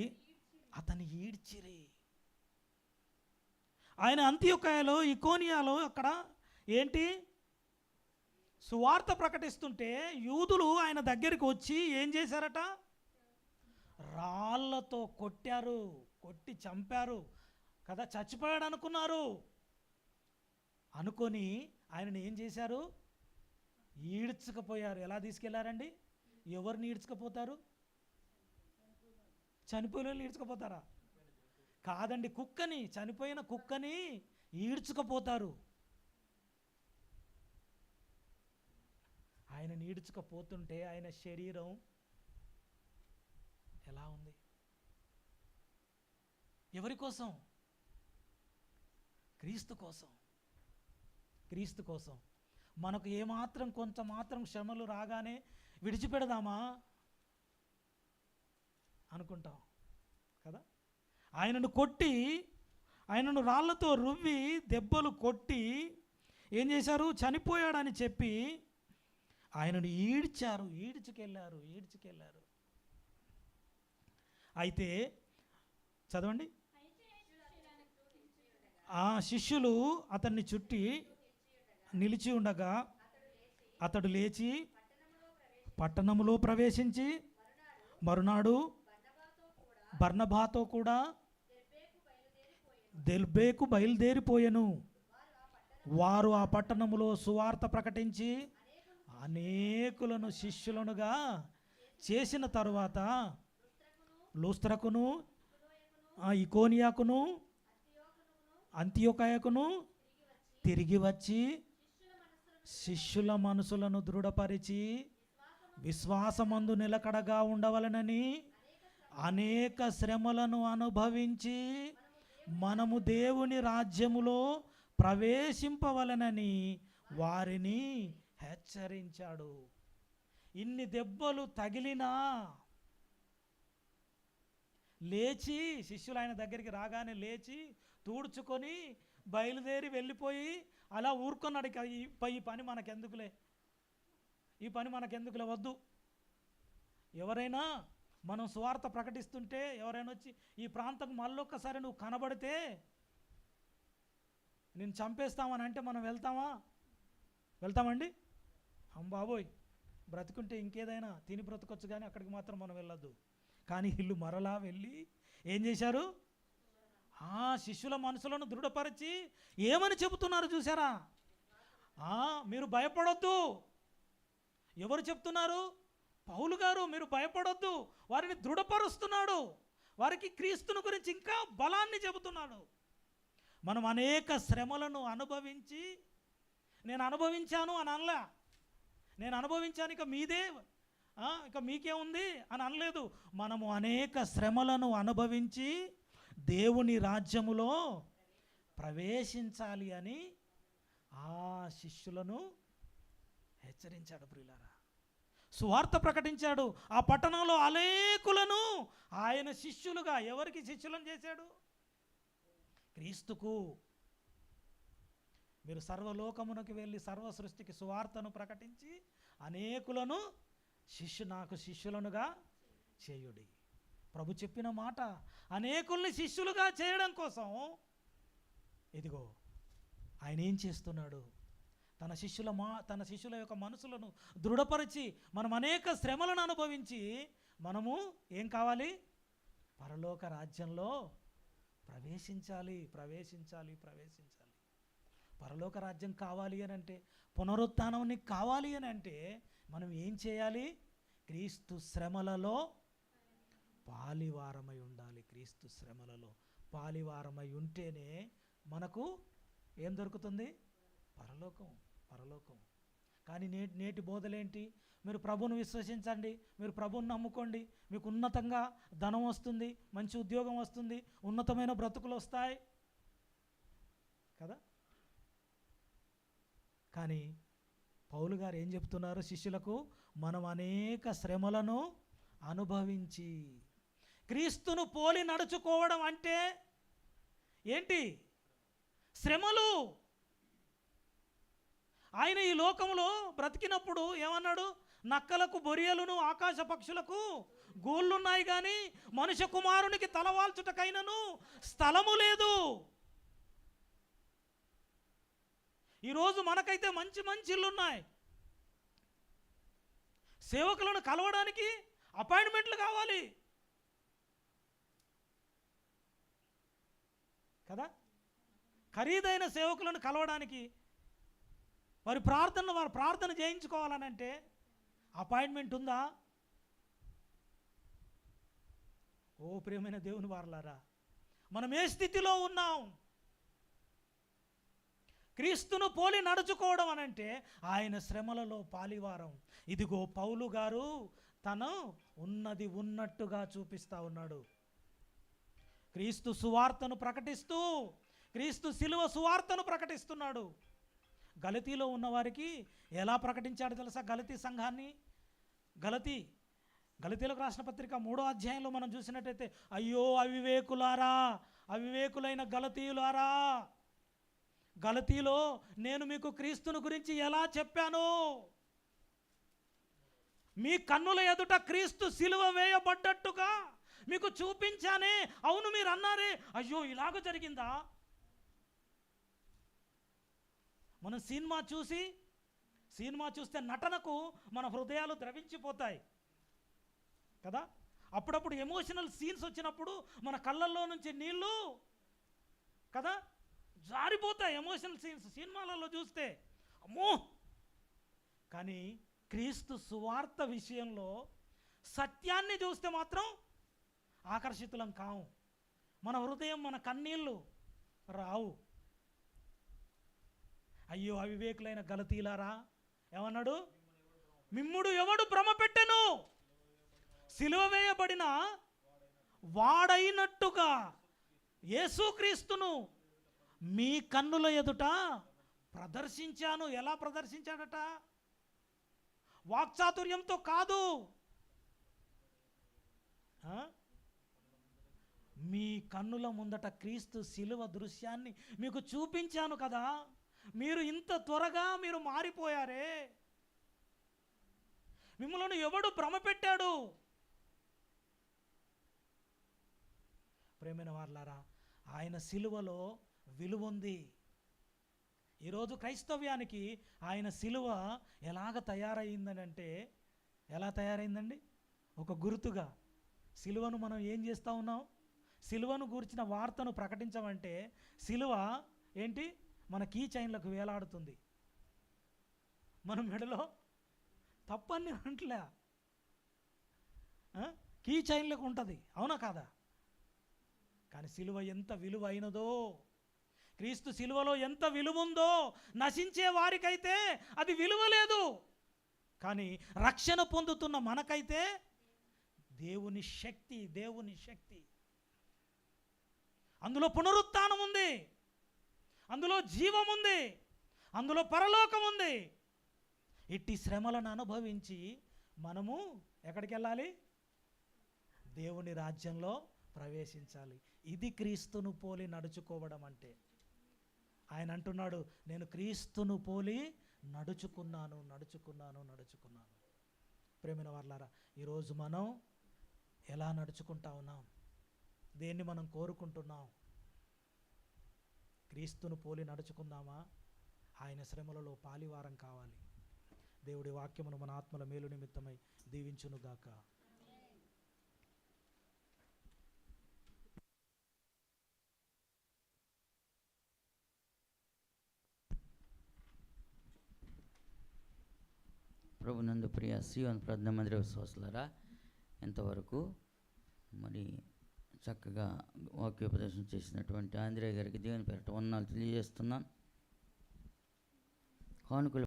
అతని ఈడ్చిరి. ఆయన అంత్యొకయలో ఇకోనియాలో అక్కడ ఏంటి సువార్త ప్రకటిస్తుంటే యూదులు ఆయన దగ్గరికి వచ్చి ఏం చేశారట? రాళ్ళతో కొట్టారు, కొట్టి చంపారు కదా, చచ్చిపోయాడు అనుకున్నారు. అనుకొని ఆయనని ఏం చేశారు? ఈడ్చుకపోయారు. ఎలా తీసుకెళ్లారండి? ఎవరిని ఈడ్చుకపోతారు? చనిపోయిన వాళ్ళు ఈడ్చుకపోతారా? కాదండి, కుక్కని, చనిపోయిన కుక్కని ఈడ్చుకపోతారు. ఆయన ఈడ్చుకపోతుంటే ఆయన శరీరం ఎలా ఉంది? ఎవరి కోసం? క్రీస్తు కోసం. క్రీస్తు కోసం. మనకు ఏమాత్రం కొంత మాత్రం శ్రమలు రాగానే విడిచిపెడదామా అనుకుంటాం కదా. ఆయనను కొట్టి, ఆయనను రాళ్లతో రువ్వి దెబ్బలు కొట్టి ఏం చేశారు? చనిపోయాడని చెప్పి ఆయనను ఈడ్చారు, ఈడ్చుకెళ్ళారు. అయితే చదవండి. ఆ శిష్యులు అతన్ని చుట్టి నిలిచి ఉండగా అతడు లేచి పట్టణములో ప్రవేశించి మరునాడు బర్నబాతో కూడా దెర్బేకు బయలుదేరిపోయెను. వారు ఆ పట్టణములో సువార్త ప్రకటించి అనేకులను శిష్యులనుగా చేసిన తరువాత లుస్త్రకును, ఇకోనియాకును, అంతియోకయకును తిరిగి వచ్చి శిష్యుల మనసులను దృఢపరిచి విశ్వాసమందు నిలకడగా ఉండవలనని అనేక శ్రమలను అనుభవించి మనము దేవుని రాజ్యములో ప్రవేశింపవలనని వారిని హెచ్చరించాడు. ఇన్ని దెబ్బలు తగిలినా లేచి, శిష్యులు ఆయన దగ్గరికి రాగానే లేచి తూడ్చుకొని బయలుదేరి వెళ్ళిపోయి అలా ఊరుకున్నాడు. ఇక ఈ పని మనకెందుకులే, ఈ పని మనకెందుకులే, వద్దు. ఎవరైనా మనం సువార్త ప్రకటిస్తుంటే ఎవరైనా వచ్చి ఈ ప్రాంతం మళ్ళొక్కసారి నువ్వు కనబడితే నేను చంపేస్తామని అంటే మనం వెళ్తామండి? బాబోయ్, బ్రతుకుంటే ఇంకేదైనా తిని బ్రతకొచ్చు, కానీ అక్కడికి మాత్రం మనం వెళ్ళొద్దు. కానీ వీళ్ళు మరలా వెళ్ళి ఏం చేశారు? శిష్యుల మనసులను దృఢపరిచి ఏమని చెబుతున్నారు చూసారా? మీరు భయపడొద్దు. ఎవరు చెప్తున్నారు? పౌలు గారు. మీరు భయపడొద్దు. వారిని దృఢపరుస్తున్నాడు. వారికి క్రీస్తుని గురించి ఇంకా బలాన్ని చెబుతున్నాడు. మనం అనేక శ్రమలను అనుభవించి, నేను అనుభవించాను అని అనలే, నేను అనుభవించాను ఇక మీదే, ఇక మీకేముంది అని అనలేదు. మనము అనేక శ్రమలను అనుభవించి దేవుని రాజ్యములో ప్రవేశించాలి అని ఆ శిష్యులను హెచ్చరించాడు. ప్రియులారా, సువార్త ప్రకటించాడు. ఆ పట్టణంలో అనేకులను ఆయన శిష్యులుగా, ఎవరికి శిష్యులను చేశాడు? క్రీస్తుకు. మీరు సర్వలోకమునకు వెళ్ళి సర్వ సృష్టికి సువార్తను ప్రకటించి అనేకులను నాకు శిష్యులనుగా చేయుడి. ప్రభు చెప్పిన మాట. అనేకుల్ని శిష్యులుగా చేయడం కోసం ఇదిగో ఆయన ఏం చేస్తున్నాడు? తన శిష్యుల యొక్క మనసులను దృఢపరిచి మనం అనేక శ్రమలను అనుభవించి మనము ఏం కావాలి? పరలోక రాజ్యంలో ప్రవేశించాలి. పరలోక రాజ్యం కావాలి అని అంటే, పునరుత్థానం నీకు కావాలి అని అంటే మనం ఏం చేయాలి? క్రీస్తు శ్రమలలో పాలివారమై ఉండాలి. క్రీస్తు శ్రమలలో పాలివారమై ఉంటేనే మనకు ఏం దొరుకుతుంది? పరలోకం. కానీ నేటి బోధలేంటి? మీరు ప్రభువును విశ్వసించండి, మీరు ప్రభువును నమ్ముకోండి, మీకు ఉన్నతంగా ధనం వస్తుంది, మంచి ఉద్యోగం వస్తుంది, ఉన్నతమైన బ్రతుకులు వస్తాయి కదా. కానీ పౌలు గారు ఏం చెప్తున్నారు శిష్యులకు? మనం అనేక శ్రమలను అనుభవించి క్రీస్తును పోలి నడుచుకోవడం అంటే ఏంటి? శ్రమలు. ఆయన ఈ లోకంలో బ్రతికినప్పుడు ఏమన్నాడు? నక్కలకు బొరియలును ఆకాశ పక్షులకు గూళ్ళున్నాయి కానీ మనుష్య కుమారునికి తలవాల్చుటకైనను స్థలము లేదు. ఈరోజు మనకైతే మంచి మంచి ఇళ్ళు ఉన్నాయి. సేవకులను కలవడానికి అపాయింట్మెంట్లు కావాలి కదా. ఖరీదైన సేవకులను కలవడానికి వారి ప్రార్థన చేయించుకోవాలనంటే అపాయింట్మెంట్ ఉందా? ఓ ప్రియమైన దేవుని వారలారా, మనం ఏ స్థితిలో ఉన్నాం? క్రీస్తును పోలి నడుచుకోవడం అనంటే ఆయన శ్రమలలో పాలివారం. ఇదిగో పౌలు గారు తను ఉన్నది ఉన్నట్టుగా చూపిస్తూ ఉన్నాడు. క్రీస్తు సువార్తను ప్రకటిస్తూ, క్రీస్తు శిలువ సువార్తను ప్రకటిస్తున్నాడు. గలతీలో ఉన్నవారికి ఎలా ప్రకటించాడు తెలుసా? గలతీ సంఘాన్ని, గలతీలకు రాసిన పత్రిక 3వ అధ్యాయంలో మనం చూసినట్టయితే, అయ్యో అవివేకులారా, అవివేకులైన గలతీయులారా, గలతీలో నేను మీకు క్రీస్తుని గురించి ఎలా చెప్పాను? మీ కన్నుల ఎదుట క్రీస్తు సిలువ వేయబడ్డట్టుగా మీకు చూపించానే. అవును, మీరు అన్నారే, అయ్యో ఇలాగ జరిగిందా? మనం సినిమా చూస్తే నటనకు మన హృదయాలు ద్రవించిపోతాయి కదా. అప్పుడప్పుడు ఎమోషనల్ సీన్స్ వచ్చినప్పుడు మన కళ్ళల్లో నుంచి నీళ్ళు కదా జారిపోతాయి. ఎమోషనల్ సీన్స్ సినిమాలలో చూస్తే అమ్మో. కానీ క్రీస్తు సువార్త విషయంలో సత్యాన్ని చూస్తే మాత్రం ఆకర్షితులం కావు. మన హృదయం, మన కన్నీళ్ళు రావు. అయ్యో అవివేకులైన గలతీలారా, ఏమన్నాడు? మిమ్ముడు ఎవడు భ్రమ పెట్టెను? సిలువ వేయబడిన వాడైనట్టుగా యేసుక్రీస్తును మీ కన్నుల ఎదుట ప్రదర్శించాను. ఎలా ప్రదర్శించాడట? వాక్చాతుర్యంతో కాదు, మీ కన్నుల ముందట క్రీస్తు శిలువ దృశ్యాన్ని మీకు చూపించాను కదా. మీరు ఇంత త్వరగా మీరు మారిపోయారే. మిమ్మల్ని ఎవడు భ్రమ పెట్టాడు? ప్రేమైన వారలారా, ఆయన శిలువలో విలువ ఉంది. ఈరోజు క్రైస్తవ్యానికి ఆయన శిలువ ఎలాగ తయారైందని అంటే, ఎలా తయారైందండి? ఒక గుర్తుగా. శిలువను మనం ఏం చేస్తూ ఉన్నాం? శిలువను గురించిన వార్తను ప్రకటించమంటే శిలువ ఏంటి? మన కీ చైన్లకు వేలాడుతుంది. మన మెడలో తప్పని అంట్లే కీ చైన్లకు ఉంటుంది, అవునా కాదా? కానీ శిలువ ఎంత విలువైనదో, క్రీస్తు శిలువలో ఎంత విలువ ఉందో నశించే వారికైతే అది విలువ లేదు. కానీ రక్షణ పొందుతున్న మనకైతే దేవుని శక్తి, అందులో పునరుత్థానం ఉంది, అందులో జీవం ఉంది, అందులో పరలోకం ఉంది. ఇట్టి శ్రమలను అనుభవించి మనము ఎక్కడికి వెళ్ళాలి? దేవుని రాజ్యంలో ప్రవేశించాలి. ఇది క్రీస్తును పోలి నడుచుకోవడం అంటే. ఆయన అంటున్నాడు, నేను క్రీస్తును పోలి నడుచుకున్నాను. ప్రేమైన వారలారా, ఈరోజు మనం ఎలా నడుచుకుంటా ఉన్నాం? దేన్ని మనం కోరుకుంటున్నాం? క్రీస్తును పోలి నడుచుకుందామా? ఆయన శ్రమలలో పాలివారం కావాలి. దేవుడి వాక్యమును మన ఆత్మల మేలు నిమిత్తమై దీవించునుగాక. ప్రభునందు ప్రియ సియోన్ ప్రార్థనా మందిర విశ్వాసులారా, ఇంతవరకు మరి చక్కగా వాక్యోపదేశం చేసినటువంటి ఆంధ్రేయ గారికి దేవుని పేరిట వందనాలు తెలియజేస్తున్నాను. కానుకలు